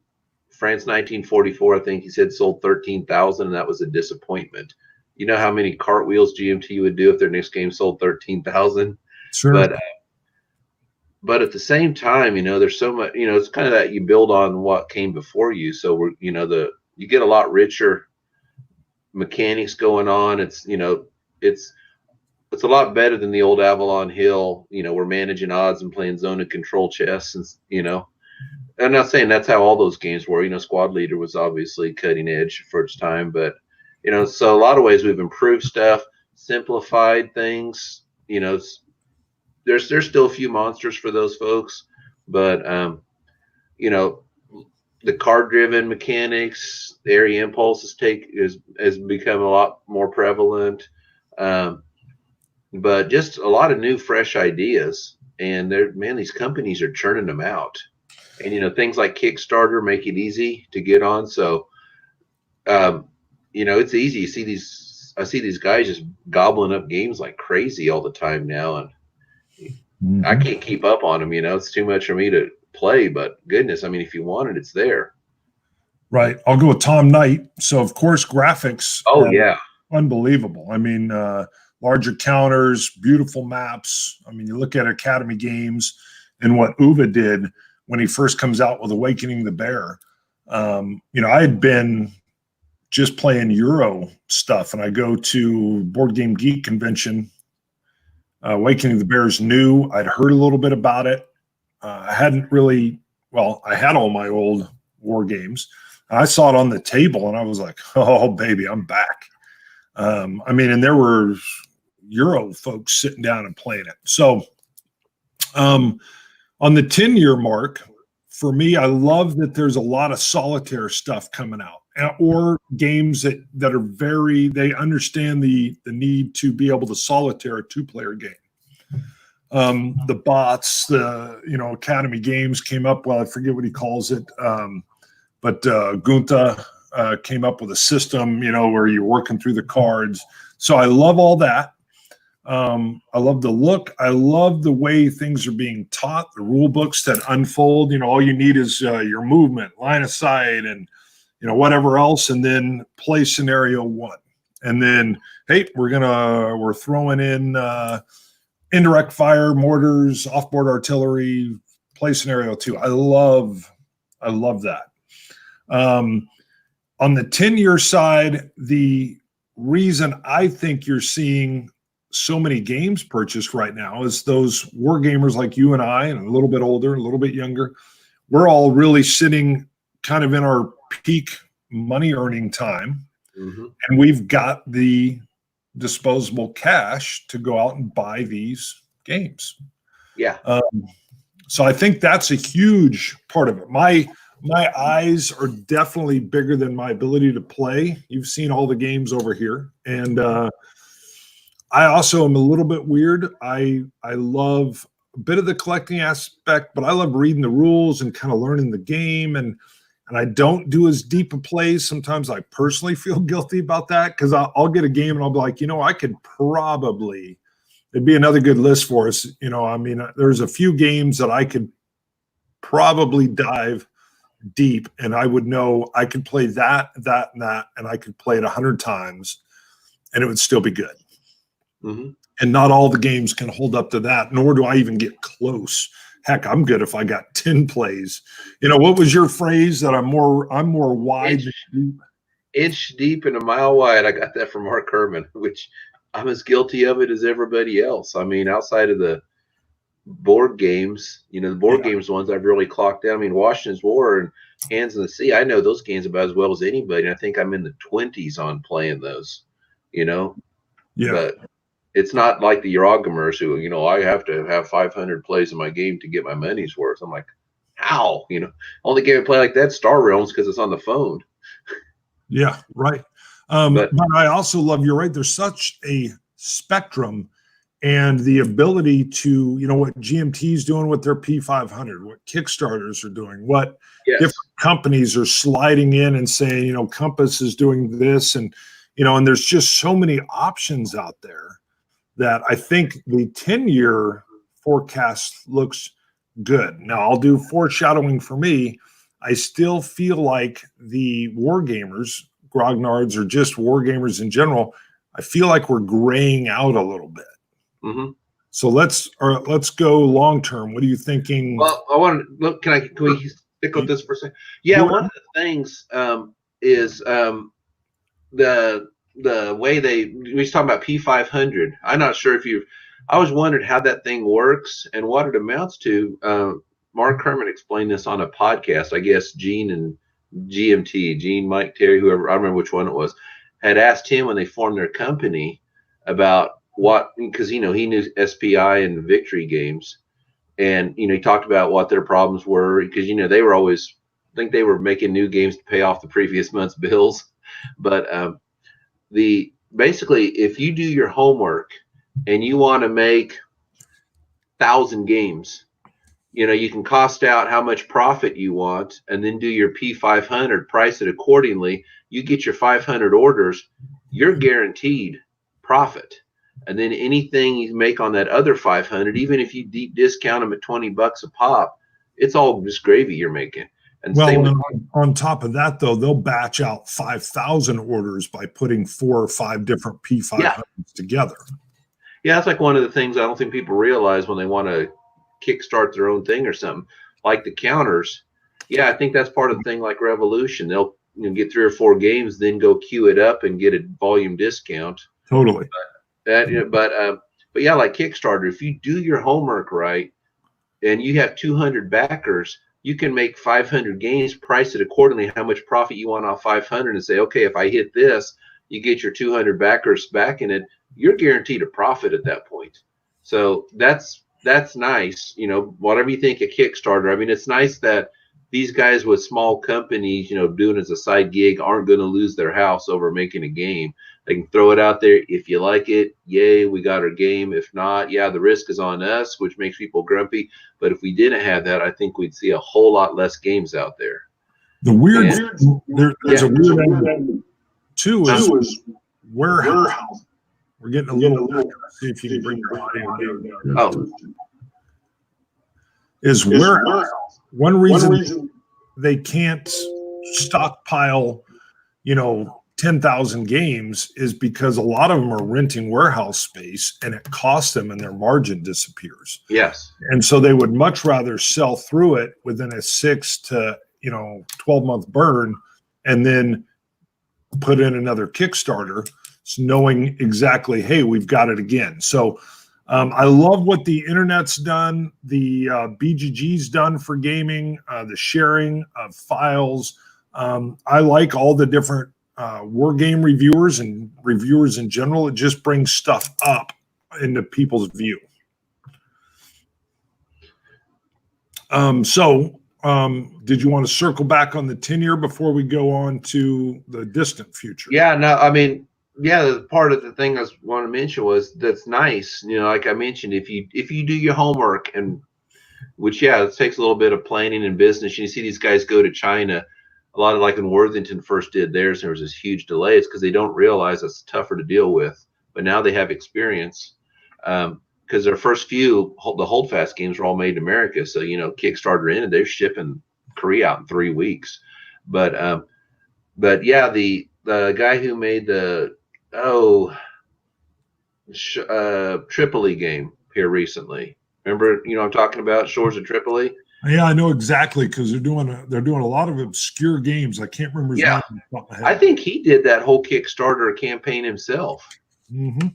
France 1944, I think he said sold 13,000, and that was a disappointment. You know how many cartwheels GMT would do if their next game sold 13,000? Sure. But at the same time, there's so much, it's kind of that you build on what came before you. So you get a lot richer mechanics going on. It's, it's a lot better than the old Avalon Hill. We're managing odds and playing zone and control chess, and I'm not saying that's how all those games were. Squad Leader was obviously cutting edge for its time, but so a lot of ways we've improved stuff, simplified things. There's still a few monsters for those folks, but the card-driven mechanics, the area impulse has become a lot more prevalent. But just a lot of new, fresh ideas, and these companies are churning them out. And things like Kickstarter make it easy to get on. So, it's easy. I see these guys just gobbling up games like crazy all the time now, and I can't keep up on them. It's too much for me to play. But goodness, if you want it, it's there. Right. I'll go with Tom Knight. So of course, graphics. Oh yeah, unbelievable. Larger counters, beautiful maps. You look at Academy Games and what Uwe did when he first comes out with Awakening the Bear. I had been just playing Euro stuff, and I go to Board Game Geek convention. Awakening the Bear is new. I'd heard a little bit about it. I hadn't really, I had all my old war games. I saw it on the table, and I was like, oh, baby, I'm back. And there were Euro folks sitting down and playing it. So on the 10-year mark, for me, I love that there's a lot of solitaire stuff coming out, or games that are they understand the need to be able to solitaire a two-player game. The bots, Academy Games came up, I forget what he calls it, but Gunther came up with a system, where you're working through the cards. So I love all that. I love the look. I love the way things are being taught, the rule books that unfold. All you need is your movement, line of sight, and whatever else, and then play scenario one. And then, hey, we're throwing in indirect fire, mortars, offboard artillery, play scenario two. I love that. On the 10-year side, the reason I think you're seeing so many games purchased right now is those war gamers like you and I, and a little bit older, a little bit younger, we're all really sitting kind of in our peak money earning time. Mm-hmm. And we've got the disposable cash to go out and buy these games. Yeah. So I think that's a huge part of it. My eyes are definitely bigger than my ability to play. You've seen all the games over here. And I also am a little bit weird. I love a bit of the collecting aspect, but I love reading the rules and kind of learning the game. And I don't do as deep a plays. Sometimes I personally feel guilty about that, because I'll get a game and I'll be like, I could probably, it'd be another good list for us. There's a few games that I could probably dive deep, and I would know I could play that, and I could play it 100 times and it would still be good. Mm-hmm. And not all the games can hold up to that, nor do I even get close. Heck, I'm good if I got 10 plays. What was your phrase that I'm more wide? Inch deep and a mile wide. I got that from Mark Herman, which I'm as guilty of it as everybody else. Outside of the board games, the board games ones I've really clocked down. Washington's War and Hands in the Sea, I know those games about as well as anybody. And I think I'm in the 20s on playing those, Yeah. But it's not like the Eurogamers who, I have to have 500 plays in my game to get my money's worth. I'm like, how? Only game I play like that, Star Realms, because it's on the phone. Yeah, right. But I also love, you're right, there's such a spectrum, and the ability to, what GMT's doing with their P500, what Kickstarters are doing, what different companies are sliding in and saying, Compass is doing this, and, and there's just so many options out there that I think the 10-year forecast looks good. Now, I'll do foreshadowing for me. I still feel like the war gamers, grognards, or just war gamers in general, I feel like we're graying out a little bit. Mm-hmm. So let's go long term. What are you thinking? Well, I want to look. Can we stick with this for a second? Yeah, one of the things is the the way we was talking about P500. I'm not sure if I always wondered how that thing works and what it amounts to. Mark Herman explained this on a podcast. I guess Gene and Gene, Mike, Terry, whoever, I don't remember which one it was, had asked him when they formed their company about what, because, he knew SPI and Victory Games. And, he talked about what their problems were because, they were always, I think they were making new games to pay off the previous month's bills. But basically, if you do your homework and you want to make 1,000 games, you can cost out how much profit you want and then do your P500, price it accordingly. You get your 500 orders, you're guaranteed profit. And then anything you make on that other 500, even if you deep discount them at $20 a pop, it's all just gravy you're making. And on top of that, though, they'll batch out 5,000 orders by putting 4 or 5 different P500s together. Yeah, that's like one of the things I don't think people realize when they want to kickstart their own thing or something, like the counters. Yeah, I think that's part of the thing like Revolution. They'll get 3 or 4 games, then go queue it up and get a volume discount. Totally. But yeah, like Kickstarter, if you do your homework right and you have 200 backers, you can make 500 games, price it accordingly, how much profit you want off 500, and say, okay, if I hit this, you get your 200 backers back in it, you're guaranteed a profit at that point. So that's nice. Whatever you think of Kickstarter, I mean, it's nice that these guys with small companies, doing it as a side gig, aren't going to lose their house over making a game. They can throw it out there. If you like it, yay, we got our game. If not, yeah, the risk is on us, which makes people grumpy. But if we didn't have that, I think we'd see a whole lot less games out there. The weird, there's a weird element too is warehouse. We're getting a little. See if you can bring your audio down. Oh, is warehouse. One reason they can't stockpile, 10,000 games is because a lot of them are renting warehouse space and it costs them and their margin disappears. Yes. And so they would much rather sell through it within a 6 to 12-month burn and then put in another Kickstarter, knowing exactly, hey, we've got it again. So I love what the internet's done, the BGG's done for gaming, the sharing of files. I like all the different war game reviewers and reviewers in general. It just brings stuff up into people's view. Did you want to circle back on the 10-year before we go on to the distant future? Yeah, no, I mean, yeah, part of the thing I want to mention was that's nice. Like I mentioned, if you do your homework, and which, yeah, it takes a little bit of planning and business. You see these guys go to China. A lot of, like when Worthington first did theirs, there was this huge delay. It's because they don't realize it's tougher to deal with. But now they have experience because their first few, the Holdfast games were all made in America. So, Kickstarter in and they're shipping Korea out in 3 weeks. But yeah, the guy who made the Tripoli game here recently. Remember, I'm talking about Shores of Tripoli. Yeah, I know exactly because they're doing a lot of obscure games. I can't remember his name. I think he did that whole Kickstarter campaign himself. Mm-hmm.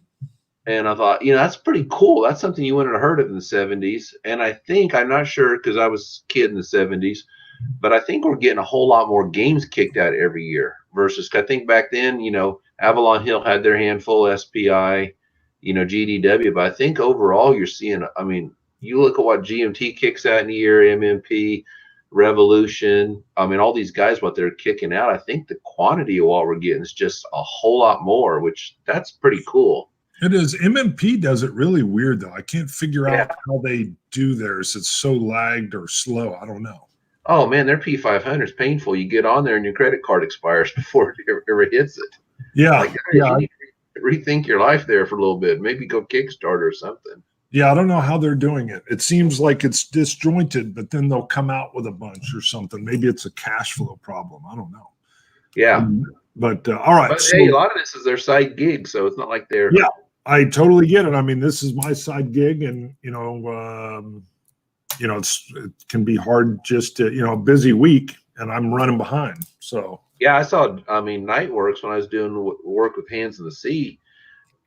And I thought, that's pretty cool. That's something you wouldn't have heard of in the 70s. And I'm not sure because I was a kid in the 70s, but I think we're getting a whole lot more games kicked out every year versus I think back then, Avalon Hill had their handful, SPI, GDW. But I think overall you're seeing, I mean, you look at what GMT kicks out in a year, MMP, Revolution. I mean, all these guys, what they're kicking out, I think the quantity of what we're getting is just a whole lot more, which that's pretty cool. It is. MMP does it really weird, though. I can't figure out how they do theirs. It's so lagged or slow. I don't know. Oh, man, their P500 is painful. You get on there and your credit card expires before it ever hits it. Yeah. You need to rethink your life there for a little bit. Maybe go Kickstarter or something. Yeah, I don't know how they're doing it. It seems like it's disjointed, but then they'll come out with a bunch or something. Maybe it's a cash flow problem. I don't know. Yeah. But all right. But hey, a lot of this is their side gig, so it's not like they're. Yeah, I totally get it. I mean, this is my side gig, and it can be hard just to a busy week, and I'm running behind. So Yeah, I saw. I mean, Nightworks when I was doing work with Hands in the Sea.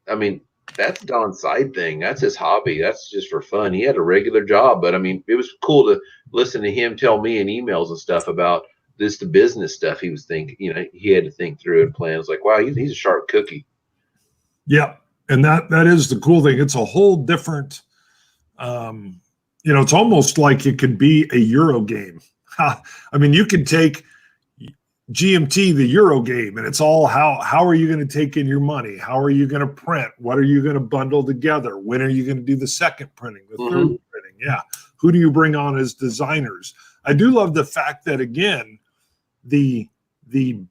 I mean, that's Don's side thing. That's his hobby. That's just for fun. He had a regular job, but I mean, it was cool to listen to him tell me in emails and stuff about this, the business stuff he was thinking. You know, he had to think through and plan. I was like, wow, he's a sharp cookie. Yeah, and that is the cool thing. It's a whole different. You know, it's almost like it could be a Euro game. I mean, you could take GMT, the Euro game, and it's all how are you going to take in your money? How are you going to print? What are you going to bundle together? When are you going to do the second printing, the third printing? Yeah. Who do you bring on as designers? I do love the fact that, again, the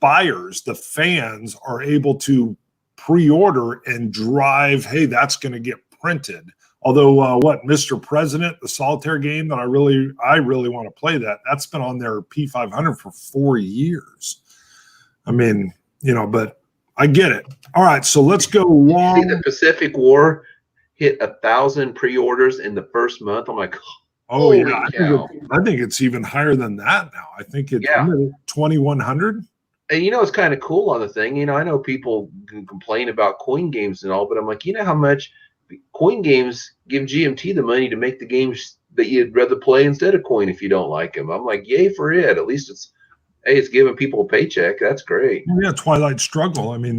buyers, the fans are able to pre-order and drive, hey, that's going to get printed. Although what Mr. President, the solitaire game that I really want to play, that's been on their P500 for 4 years. I mean, you know, but I get it. All right, so let's go long. See, the Pacific War hit 1,000 pre-orders in the first month. I'm like, oh yeah, I think it's even higher than that now. I think it's 2,100. And you know, it's kind of cool on the thing. You know, I know people can complain about coin games and all, but I'm like, you know how much coin games give GMT the money to make the games that you'd rather play instead of coin if you don't like them. I'm like, yay for it. At least it's giving people a paycheck. That's great. Yeah, Twilight Struggle. I mean,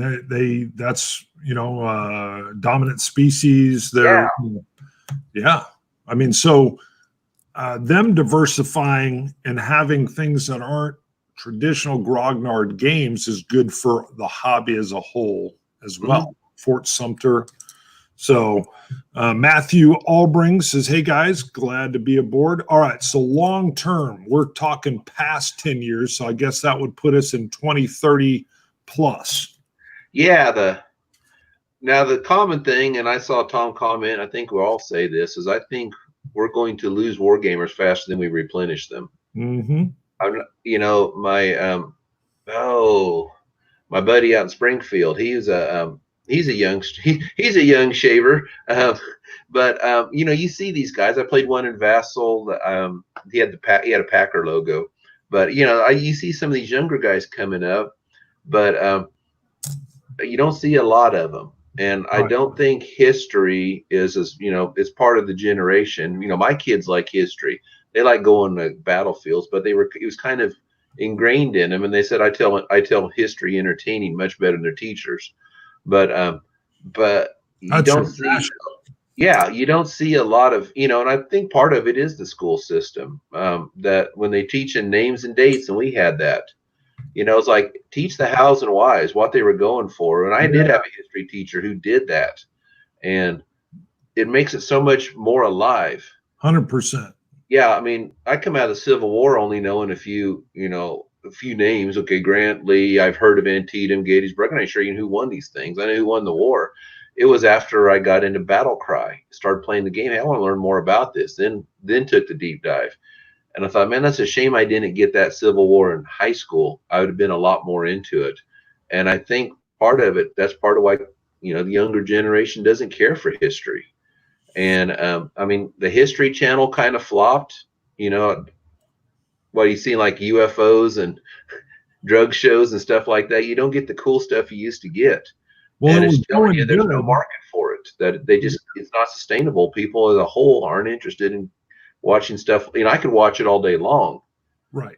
that's, you know, dominant species. Yeah. I mean, so them diversifying and having things that aren't traditional grognard games is good for the hobby as a whole as well. Fort Sumter. So Matthew Albring says, hey guys, glad to be aboard. All right, so long term, we're talking past 10 years. So I guess that would put us in 2030 plus. Yeah, now the common thing, and I saw Tom comment, I think we'll all say this, is I think we're going to lose wargamers faster than we replenish them. You know, my buddy out in Springfield, he's a young shaver, but you know, you see these guys. I played one in Vassal. He had a Packer logo, but you know, you see some of these younger guys coming up, but you don't see a lot of them. And I don't think history is, as you know, it's part of the generation. You know, my kids like history. They like going to battlefields, but it was kind of ingrained in them. And they said, I tell history entertaining much better than their teachers. But you don't see, you don't see a lot of, you know, and I think part of it is the school system, that when they teach in names and dates, and we had that, you know, it's like teach the hows and whys, what they were going for. And I did have a history teacher who did that, and it makes it so much more alive. 100%. Yeah, I mean, I come out of the Civil War only knowing a few names. Okay, Grant, Lee, I've heard of Antietam, Gettysburg. I'm not sure even who won these things. I know who won the war. It was after I got into Battle Cry, started playing the game. Hey, I want to learn more about this. Then took the deep dive. And I thought, man, that's a shame I didn't get that Civil War in high school. I would have been a lot more into it. And I think that's part of why, you know, the younger generation doesn't care for history. And I mean, the History Channel kind of flopped. You know, what you see like UFOs and drug shows and stuff like that. You don't get the cool stuff you used to get. Well, and it's telling you there's no market for it. That it's not sustainable. People as a whole aren't interested in watching stuff. You know, I could watch it all day long. Right.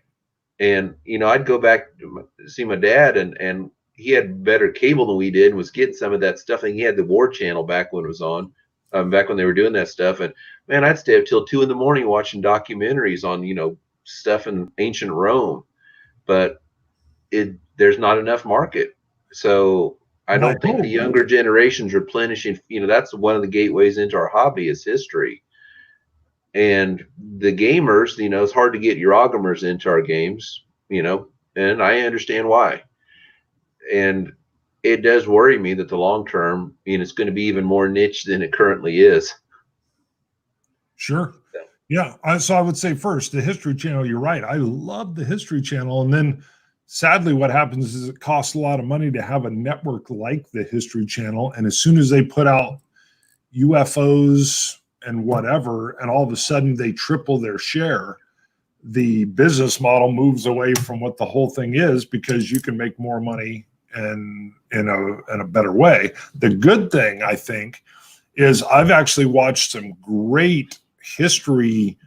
And you know, I'd go back to see my dad, and he had better cable than we did, and was getting some of that stuff. And he had the War Channel back when it was on. Back when they were doing that stuff, and man, I'd stay up till 2 a.m. watching documentaries on, you know, stuff in ancient Rome, but there's not enough market. So I don't think the younger generation's replenishing. You know, that's one of the gateways into our hobby is history. And the gamers, you know, it's hard to get Eurogamers into our games, you know, and I understand why. And it does worry me that the long term, you know, it's going to be even more niche than it currently is. Sure. Yeah. So I would say first, the History Channel, you're right. I love the History Channel. And then sadly, what happens is it costs a lot of money to have a network like the History Channel. And as soon as they put out UFOs and whatever, and all of a sudden they triple their share, the business model moves away from what the whole thing is, because you can make more money and in a better way. The good thing, I think, is I've actually watched some great history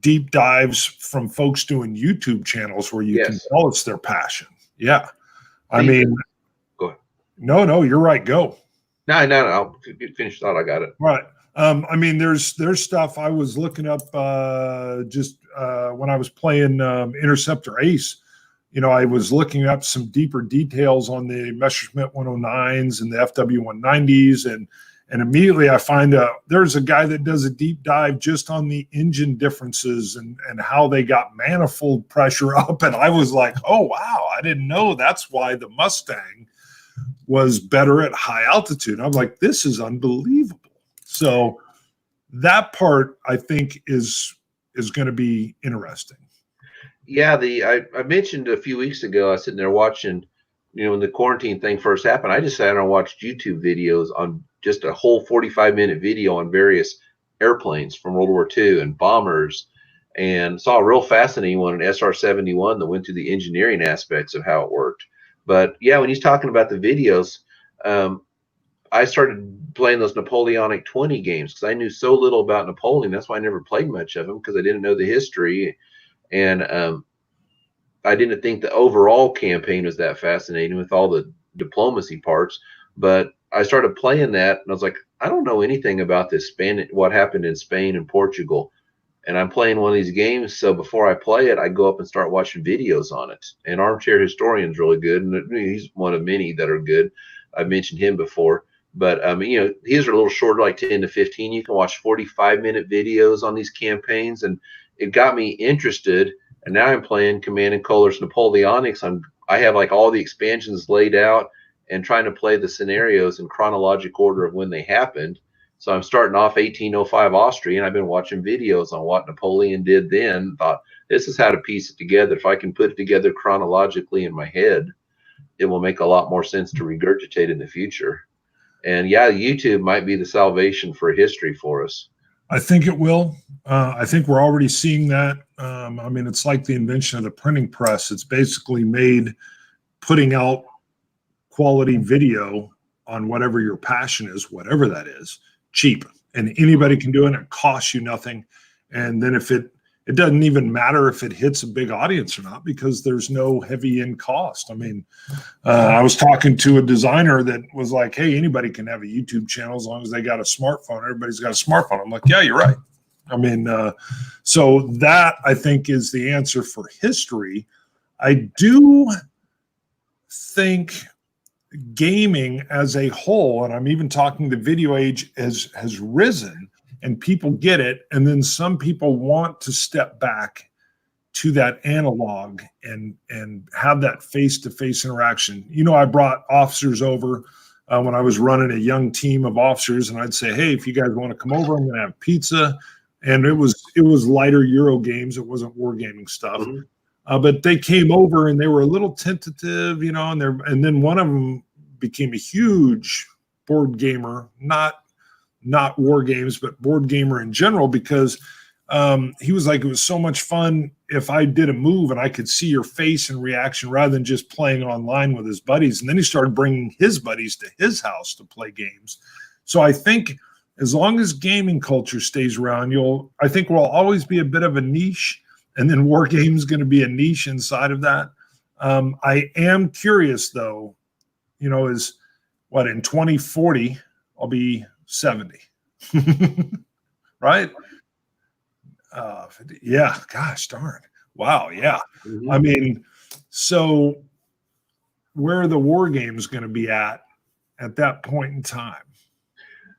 deep dives from folks doing YouTube channels where you can tell it's their passion. Yeah. I mean, go ahead. No, you're right. Go. No, I'll finish thought. I got it. Right. I mean, there's stuff I was looking up just when I was playing Interceptor Ace. You know, I was looking up some deeper details on the Messerschmitt 109s and the FW190s, and immediately I find there's a guy that does a deep dive just on the engine differences and how they got manifold pressure up, and I was like, oh wow, I didn't know that's why the Mustang was better at high altitude. I'm like, this is unbelievable. So that part, I think, is going to be interesting. Yeah, I mentioned a few weeks ago, I was sitting there watching, you know, when the quarantine thing first happened, I just sat and watched YouTube videos on just a whole 45-minute video on various airplanes from World War II and bombers, and saw a real fascinating one, an SR-71 that went through the engineering aspects of how it worked. But yeah, when he's talking about the videos, I started playing those Napoleonic 20 games because I knew so little about Napoleon. That's why I never played much of them, because I didn't know the history. And I didn't think the overall campaign was that fascinating with all the diplomacy parts. But I started playing that, and I was like, I don't know anything about this what happened in Spain and Portugal. And I'm playing one of these games, so before I play it, I go up and start watching videos on it. And Armchair Historian's really good, and he's one of many that are good. I've mentioned him before. But, you know, these are a little shorter, like 10 to 15. You can watch 45-minute videos on these campaigns, and it got me interested. And now I'm playing Command and Colors Napoleonics. I have like all the expansions laid out and trying to play the scenarios in chronological order of when they happened. So I'm starting off 1805 Austria, and I've been watching videos on what Napoleon did then. Thought, this is how to piece it together. If I can put it together chronologically in my head, it will make a lot more sense to regurgitate in the future. And yeah, YouTube might be the salvation for history for us. I think it will. I think we're already seeing that. I mean, it's like the invention of the printing press. It's basically made putting out quality video on whatever your passion is, whatever that is, cheap. And anybody can do it. It costs you nothing. And then if it doesn't even matter if it hits a big audience or not, because there's no heavy end cost. I mean, I was talking to a designer that was like, hey, anybody can have a YouTube channel as long as they got a smartphone. Everybody's got a smartphone. I'm like, yeah, you're right. I mean, so that I think is the answer for history. I do think gaming as a whole, and I'm even talking the video age has risen, and people get it, and then some people want to step back to that analog and have that face-to-face interaction. You know, I brought officers over when I was running a young team of officers, and I'd say, hey, if you guys want to come over, I'm going to have pizza. And it was lighter Euro games. It wasn't wargaming stuff. Mm-hmm. But they came over and they were a little tentative, you know, and then one of them became a huge board gamer, not war games, but board gamer in general, because he was like, it was so much fun if I did a move and I could see your face and reaction rather than just playing online with his buddies. And then he started bringing his buddies to his house to play games. So I think as long as gaming culture stays around, I think will always be a bit of a niche, and then war games going to be a niche inside of that. I am curious though, you know, is what in 2040 I'll be 70, right? Yeah, gosh darn. Wow. Yeah. Mm-hmm. I mean, so where are the war games going to be at that point in time?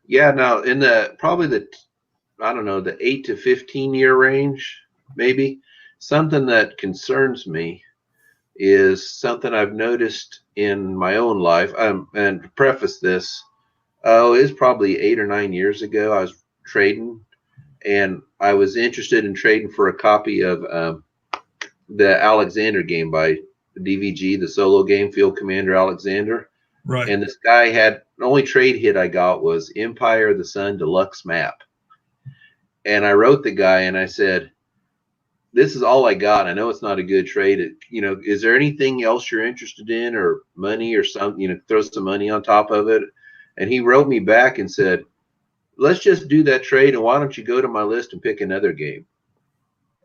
Yeah. Now in probably the 8 to 15 year range, maybe. Something that concerns me is something I've noticed in my own life. And to preface this, it's probably 8 or 9 years ago. I was trading, and I was interested in trading for a copy of the Alexander game by DVG, the solo game, Field Commander Alexander. Right. And this guy had the only trade hit I got was Empire of the Sun Deluxe map. And I wrote the guy and I said, this is all I got. I know it's not a good trade. Is there anything else you're interested in, or money or something, throw some money on top of it? And he wrote me back and said, let's just do that trade. And why don't you go to my list and pick another game?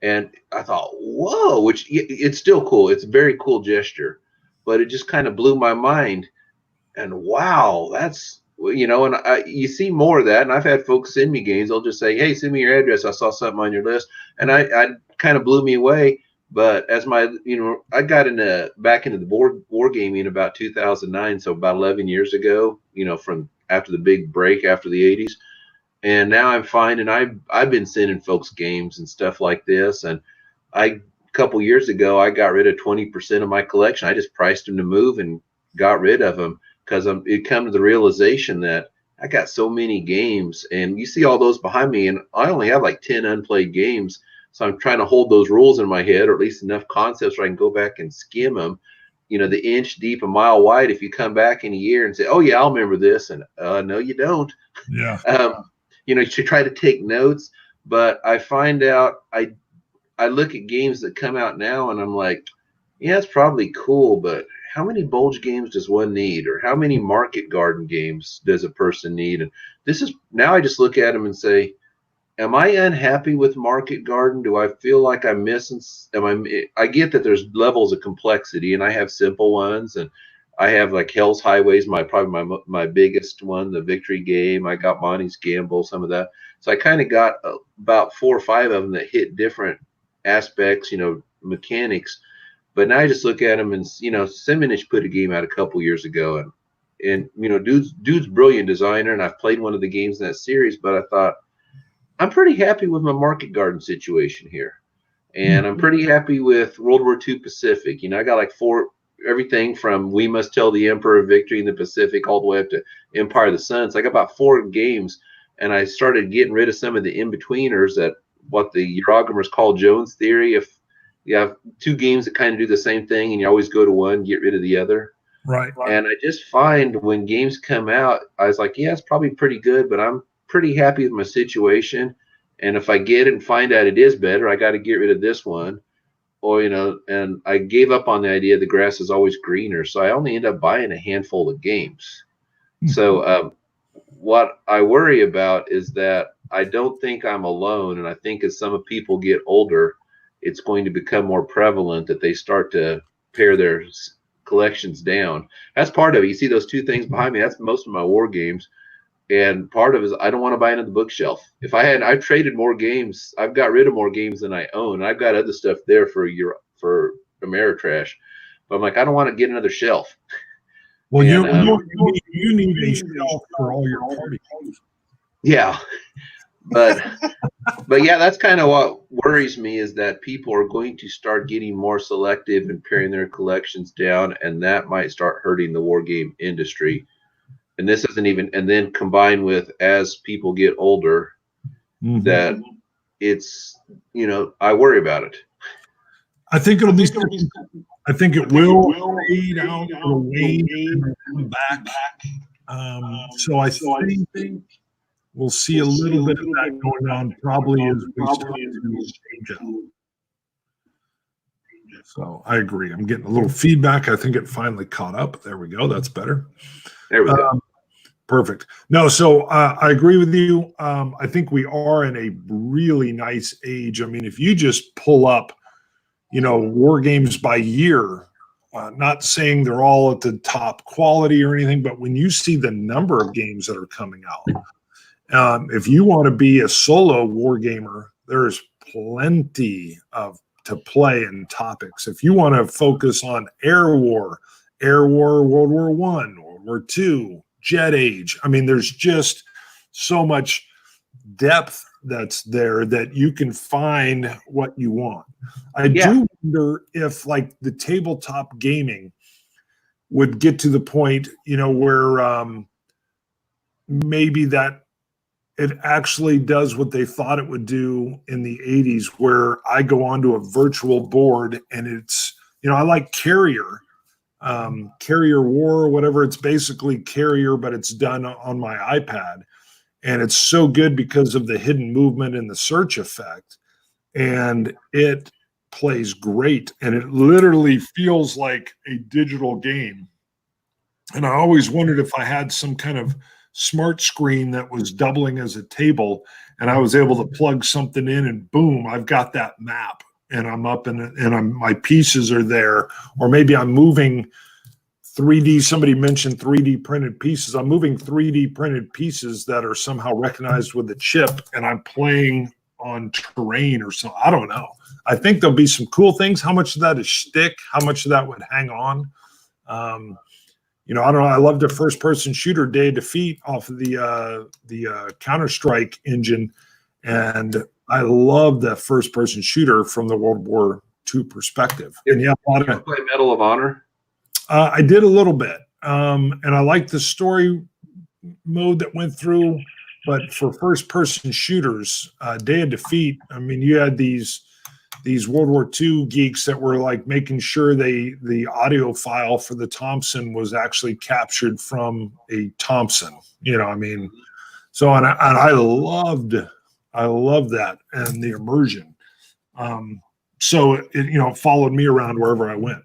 And I thought, whoa, which it's still cool. It's a very cool gesture, but it just kind of blew my mind. And wow, that's, and you see more of that. And I've had folks send me games. They'll just say, hey, send me your address. I saw something on your list. And I kind of blew me away. But as I got back into the wargaming in about 2009. So about 11 years ago, from after the big break after the 80s. And now I'm finding I've been sending folks games and stuff like this. And a couple years ago, I got rid of 20% of my collection. I just priced them to move and got rid of them, because it come to the realization that I got so many games, and you see all those behind me, and I only have like 10 unplayed games. So I'm trying to hold those rules in my head, or at least enough concepts where I can go back and skim them, the inch deep, a mile wide. If you come back in a year and say, oh yeah, I'll remember this. And no, you don't. Yeah. You should try to take notes, but I find out I look at games that come out now and I'm like, yeah, it's probably cool, but how many Bulge games does one need? Or how many Market Garden games does a person need? And now I just look at them and say, am I unhappy with Market Garden? Do I feel like I'm missing? I get that there's levels of complexity, and I have simple ones, and I have like Hell's Highways, probably my biggest one, the Victory game. I got Monty's Gamble, some of that. So I kind of got about 4 or 5 of them that hit different aspects, mechanics. But now I just look at them, and Simonich put a game out a couple years ago, and dude's brilliant designer, and I've played one of the games in that series. But I thought, I'm pretty happy with my Market Garden situation here, and I'm pretty happy with World War II Pacific. I got like 4, everything from We Must Tell the Emperor of Victory in the Pacific all the way up to Empire of the Sun. So I got about 4 games, and I started getting rid of some of the in-betweeners, that what the Eurogrammers call Jones theory. If you have 2 games that kind of do the same thing and you always go to one, get rid of the other. Right. And I just find when games come out, I was like, yeah, it's probably pretty good, but I'm pretty happy with my situation. And if I get it and find out it is better, I got to get rid of this one. Or, and I gave up on the idea the grass is always greener. So I only end up buying a handful of games. So what I worry about is that I don't think I'm alone. And I think as some people get older, it's going to become more prevalent that they start to pare their collections down. That's part of it. You see those 2 things behind me. That's most of my war games. And part of it is I don't want to buy another bookshelf. I've traded more games. I've got rid of more games than I own. I've got other stuff there for Ameritrash. But I'm like, I don't want to get another shelf. Well, you need a shelf for all your parties. Yeah. But yeah, that's kind of what worries me, is that people are going to start getting more selective and paring their collections down, and that might start hurting the war game industry. And this isn't even, and then combined with, as people get older, that it's, I worry about it. I think it'll be, I think it will fade out, it'll wane and come back. So I think we'll see a little bit of that going on probably as we start to change out. So I agree. I'm getting a little feedback. I think it finally caught up. There we go. That's better. There we go. Perfect. No, so I agree with you. I think we are in a really nice age. I mean, if you just pull up, war games by year, not saying they're all at the top quality or anything, but when you see the number of games that are coming out, if you want to be a solo war gamer, there's plenty to play and topics. If you want to focus on Air War, World War I, World War II, Jet Age. I mean, there's just so much depth that's there that you can find what you want. I do wonder if like the tabletop gaming would get to the point, where maybe that it actually does what they thought it would do in the 80s, where I go onto a virtual board and it's, I like Carrier War or whatever. It's basically Carrier, but it's done on my iPad. And it's so good because of the hidden movement and the search effect. And it plays great, and it literally feels like a digital game. And I always wondered if I had some kind of smart screen that was doubling as a table, and I was able to plug something in, and boom, I've got that map, and I'm up and my pieces are there. Or maybe I'm moving 3D. Somebody mentioned 3D printed pieces. I'm moving 3D printed pieces that are somehow recognized with a chip, and I'm playing on terrain or something. I don't know. I think there'll be some cool things. How much of that is shtick? How much of that would hang on? I don't know. I loved the first-person shooter Day of Defeat off of the Counter-Strike engine, and I love the first-person shooter from the World War II perspective. And yeah, a lot of play Medal of Honor. I did a little bit, and I liked the story mode that went through. But for first-person shooters, Day of Defeat, I mean, you had these World War II geeks that were like making sure the audio file for the Thompson was actually captured from a Thompson. I mean, so and I loved that and the immersion. So it followed me around wherever I went.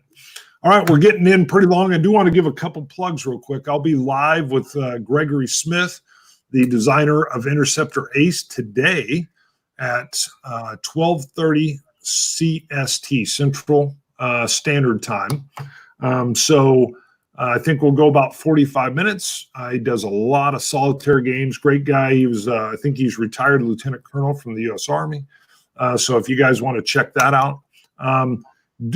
All right, we're getting in pretty long. I do want to give a couple plugs real quick. I'll be live with Gregory Smith, the designer of Interceptor Ace, today at 12:30 CST, Central Standard Time. So I think we'll go about 45 minutes. He does a lot of solitaire games. Great guy. He was, I think he's retired lieutenant colonel from the U.S. Army. So if you guys want to check that out.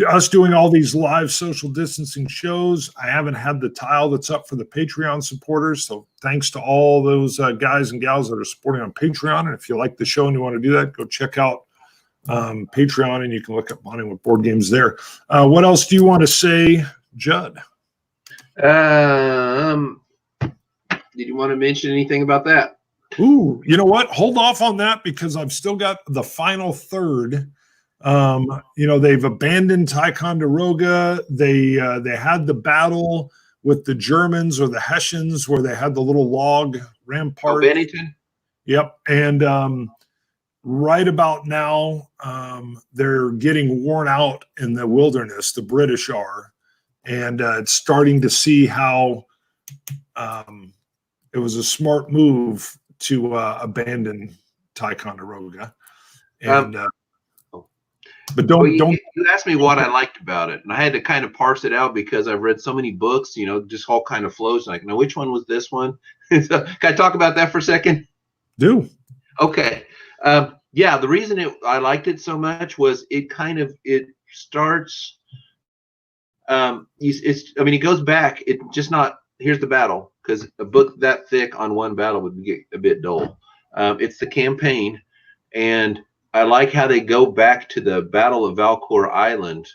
Us doing all these live social distancing shows, I haven't had the tile that's up for the Patreon supporters. So thanks to all those guys and gals that are supporting on Patreon. And if you like the show and you want to do that, go check out Patreon, and you can look up Bonding with Board Games there. What else do you want to say, Judd? Did you want to mention anything about that? Ooh, you know what? Hold off on that because I've still got the final third. They've abandoned Ticonderoga. They had the battle with the Germans or the Hessians where they had the little log rampart. Oh, Bennington? Yep. And right about now, they're getting worn out in the wilderness. The British are. And it's starting to see how it was a smart move to abandon Ticonderoga. And but don't. You asked me what I liked about it, and I had to kind of parse it out because I've read so many books, just all kind of flows. Like, now which one was this one? So, can I talk about that for a second? Do. Okay. Yeah, the reason I liked it so much was it starts. It goes back. It just not here's the battle, because a book that thick on one battle would get a bit dull. It's the campaign, and I like how they go back to the Battle of Valcour Island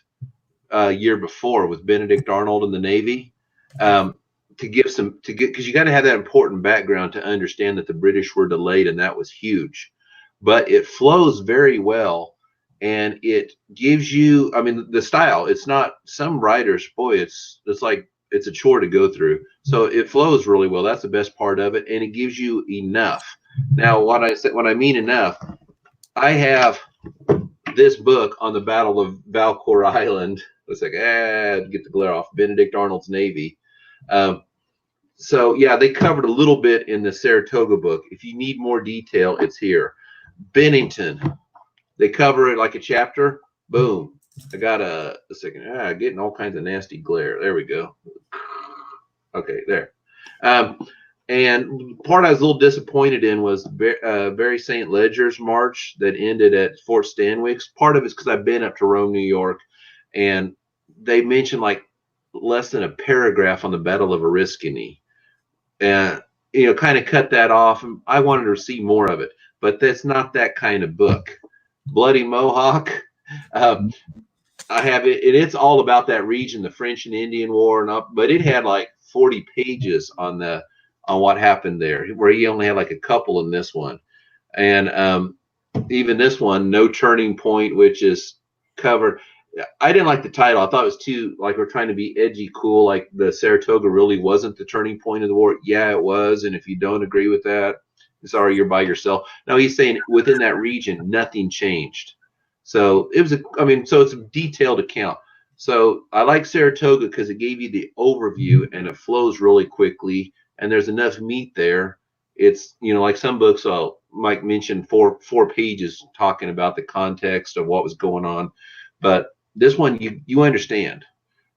year before with Benedict Arnold and the Navy because you got to have that important background to understand that the British were delayed, and that was huge. But it flows very well, and it gives you, the style. It's not some writers, boy, it's like it's a chore to go through. So it flows really well. That's the best part of it, and it gives you enough. Now, when I mean enough, I have this book on the Battle of Valcour Island. It's like, get the glare off. Benedict Arnold's Navy. So, yeah, they covered a little bit in the Saratoga book. If you need more detail, it's here. Bennington. They cover it like a chapter. Boom. I got a second. Getting all kinds of nasty glare. There we go. Okay, there. And part I was a little disappointed in was Barry St. Ledger's march that ended at Fort Stanwix. Part of it's because I've been up to Rome, New York, and they mentioned like less than a paragraph on the Battle of Oriskany. And, kind of cut that off. I wanted to see more of it, but that's not that kind of book. Bloody Mohawk. I have it, and it's all about that region, the French and Indian War, but it had like 40 pages on what happened there, where he only had like a couple in this one. And even this one, No Turning Point, which is covered. I didn't like the title. I thought it was too, like, we're trying to be edgy, cool. Like the Saratoga really wasn't the turning point of the war. Yeah, it was. And if you don't agree with that, sorry, you're by yourself. No, he's saying within that region, nothing changed. So it was so it's a detailed account. So I like Saratoga because it gave you the overview and it flows really quickly and there's enough meat there. It's, like some books, Mike mentioned four pages talking about the context of what was going on. But this one, you understand.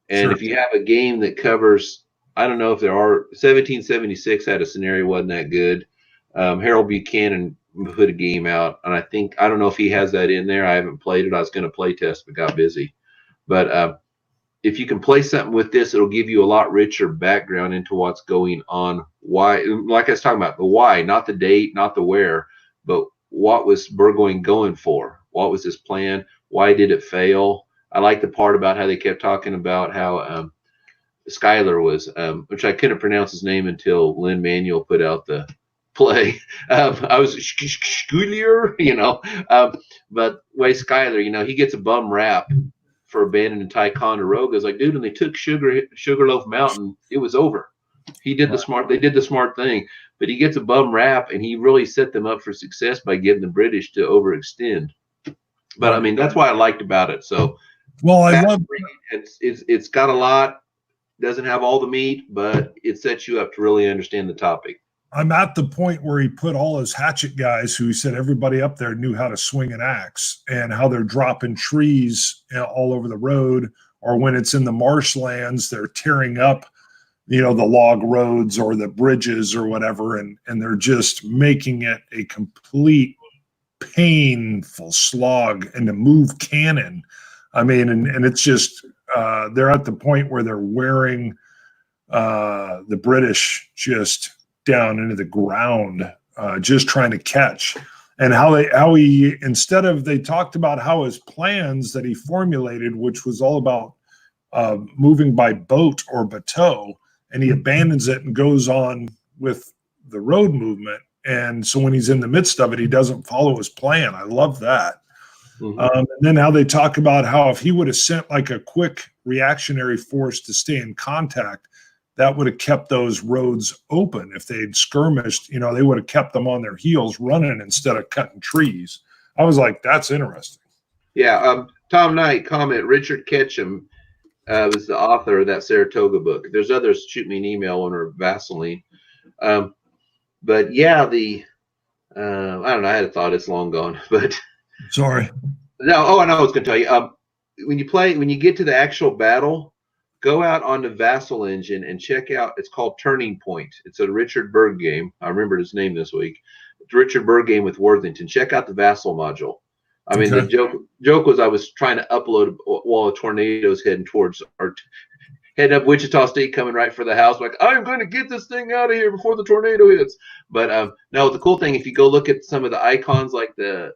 And Sure. if you have a game that covers, I don't know if there are, 1776 had a scenario, wasn't that good. Harold Buchanan put a game out, and I don't know if he has that in there. I haven't played it. I was going to play test, but got busy. But if you can play something with this, it'll give you a lot richer background into what's going on. Why, like I was talking about, the why, not the date, not the where, but what was Burgoyne going for? What was his plan? Why did it fail? I like the part about how they kept talking about how Schuyler was, which I couldn't pronounce his name until Lynn Manuel put out the play. I was Schuyler, but way Schuyler, he gets a bum rap for abandoning Ticonderoga. It's like, dude, when they took Sugarloaf Mountain, it was over. They did the smart thing, but he gets a bum rap, and he really set them up for success by getting the British to overextend. But I mean, that's why I liked about it. So, well, I love it's got a lot, doesn't have all the meat, but it sets you up to really understand the topic. I'm at the point where he put all his hatchet guys, who he said everybody up there knew how to swing an axe, and how they're dropping trees all over the road, or when it's in the marshlands, they're tearing up, the log roads or the bridges or whatever, and they're just making it a complete painful slog, and to move cannon. I mean, and it's just they're at the point where they're wearing the British just down into the ground, just trying to catch. And how he instead of, they talked about how his plans that he formulated, which was all about moving by boat or bateau, and he abandons it and goes on with the road movement. And so when he's in the midst of it, he doesn't follow his plan. I love that. Mm-hmm. And then how they talk about how if he would have sent like a quick reactionary force to stay in contact, that would have kept those roads open. If they'd skirmished, they would have kept them on their heels running instead of cutting trees. I was like, that's interesting. Yeah. Tom Knight comment, Richard Ketchum was the author of that Saratoga book. If there's others, shoot me an email on her Vaseline. But yeah, I don't know. I had a thought. It's long gone, but sorry. No. Oh, I know. I was going to tell you. When you get to the actual battle, go out on the Vassal engine and check out. It's called Turning Point. It's a Richard Berg game. I remembered his name this week. It's a Richard Berg game with Worthington. Check out the Vassal module. I mean, the joke was I was trying to upload while a tornado's heading up Wichita State, coming right for the house. Like, I'm going to get this thing out of here before the tornado hits. But no, the cool thing, if you go look at some of the icons, like the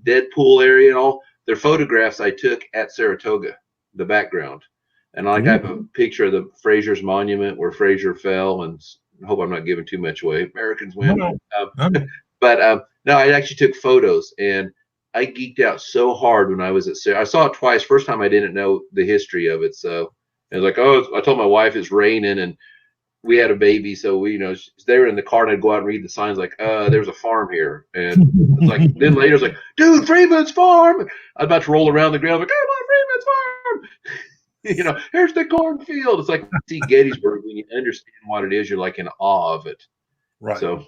Deadpool area and all, they're photographs I took at Saratoga, the background. And I have a picture of the Fraser's Monument where Fraser fell, and I hope I'm not giving too much away. Americans win. But no, I actually took photos, and I geeked out so hard when I was at Saratoga. I saw it twice. First time I didn't know the history of it, so it was like, I told my wife it's raining, and we had a baby, so they were in the car, and I'd go out and read the signs like, there's a farm here, and it's like, then later it's like, dude, Freeman's farm. I'm about to roll around the ground like, come on, Freeman's farm. Here's the cornfield. It's like see Gettysburg. When you understand what it is, you're like in awe of it. Right. So,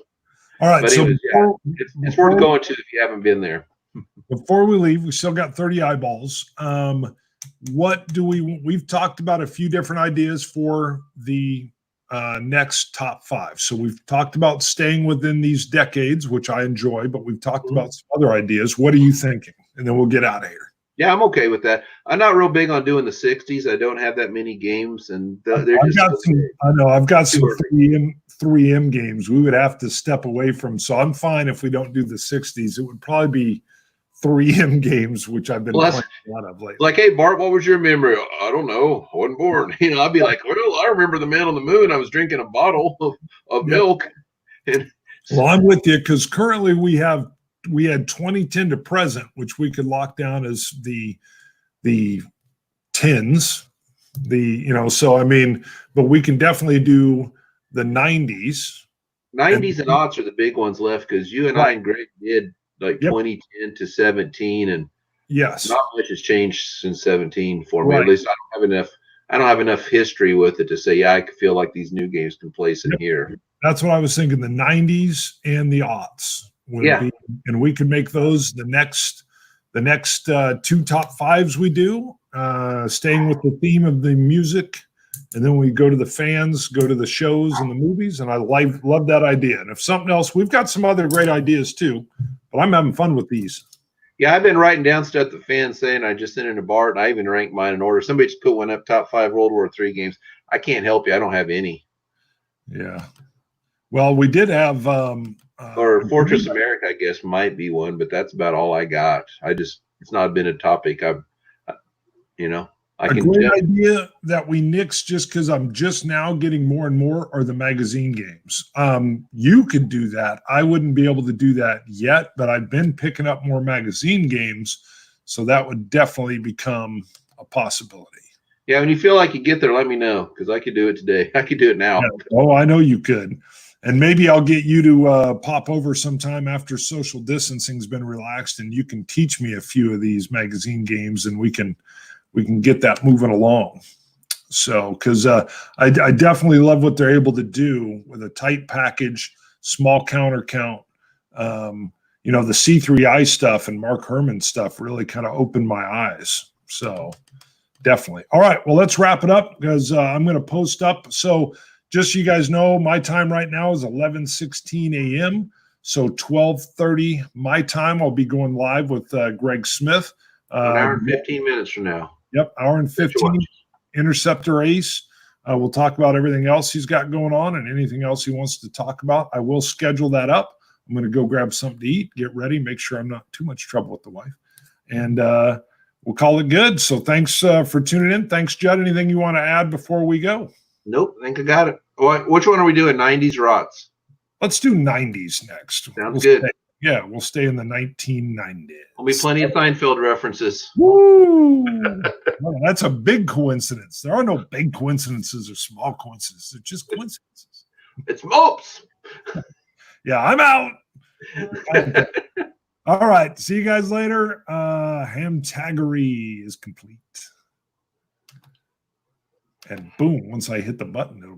all right. But so it's worth going to if you haven't been there. Before we leave, we still got 30 eyeballs. We've talked about a few different ideas for the next top 5. So we've talked about staying within these decades, which I enjoy, but we've talked about some other ideas. What are you thinking? And then we'll get out of here. Yeah, I'm okay with that. I'm not real big on doing the 60s. I don't have that many games, and I've got some 3M games we would have to step away from. So I'm fine if we don't do the 60s. It would probably be 3M games, which I've been playing a lot of lately. Like, hey, Bart, what was your memory? I don't know. I wasn't born. I'd be like, well, I remember the man on the moon. I was drinking a bottle of milk. Well, I'm with you, because currently we had 2010 to present, which we could lock down as the tens. So I mean, but we can definitely do the 90s. 90s and aughts are the big ones left, because you and I and Greg did like 2010 to 17, and Yes. Not much has changed since 17 for me. Right. At least I don't have enough history with it to say, yeah, I could feel like these new games can place in here. That's what I was thinking. The 90s and the aughts would be, and we could make those the next 2 top 5s we do, staying with the theme of the music. And then we go to the fans, go to the shows and the movies. And I love that idea. And if something else, we've got some other great ideas too, but I'm having fun with these. Yeah, I've been writing down stuff the fans saying. I just sent it to Bart, and I even ranked mine in order. Somebody just put one up, top 5 World War III games. I can't help you. I don't have any. Yeah. Well, we did have or Fortress America, I guess, might be one, but that's about all I got. It's not been a topic. A great idea that we nixed just because I'm just now getting more and more are the magazine games. You could do that. I wouldn't be able to do that yet, but I've been picking up more magazine games, so that would definitely become a possibility. Yeah, when you feel like you get there, let me know, because I could do it today. I could do it now. Yeah. Oh, I know you could. And maybe I'll get you to pop over sometime after social distancing's been relaxed, and you can teach me a few of these magazine games, and we can get that moving along. So, because I definitely love what they're able to do with a tight package, small counter count. The C3I stuff and Mark Herman stuff really kind of opened my eyes. So definitely. All right, well, let's wrap it up because I'm going to post up. So just so you guys know, my time right now is 11:16 a.m. So 12:30 my time. I'll be going live with Greg Smith. An hour and 15 minutes from now. Yep, hour and 15. Interceptor Ace. We'll talk about everything else he's got going on and anything else he wants to talk about. I will schedule that up. I'm going to go grab something to eat, get ready, make sure I'm not too much trouble with the wife. And we'll call it good. So thanks for tuning in. Thanks, Judd. Anything you want to add before we go? Nope, I think I got it. Which one are we doing, 90s or aughts? Let's do 90s next. Sounds good. We'll stay in the 1990s. There'll be plenty of Seinfeld references. Woo! Well, that's a big coincidence. There are no big coincidences or small coincidences. They're just coincidences. It's mopes. Yeah, I'm out. All right. See you guys later. HAMTAGery is complete. And boom, once I hit the button, it'll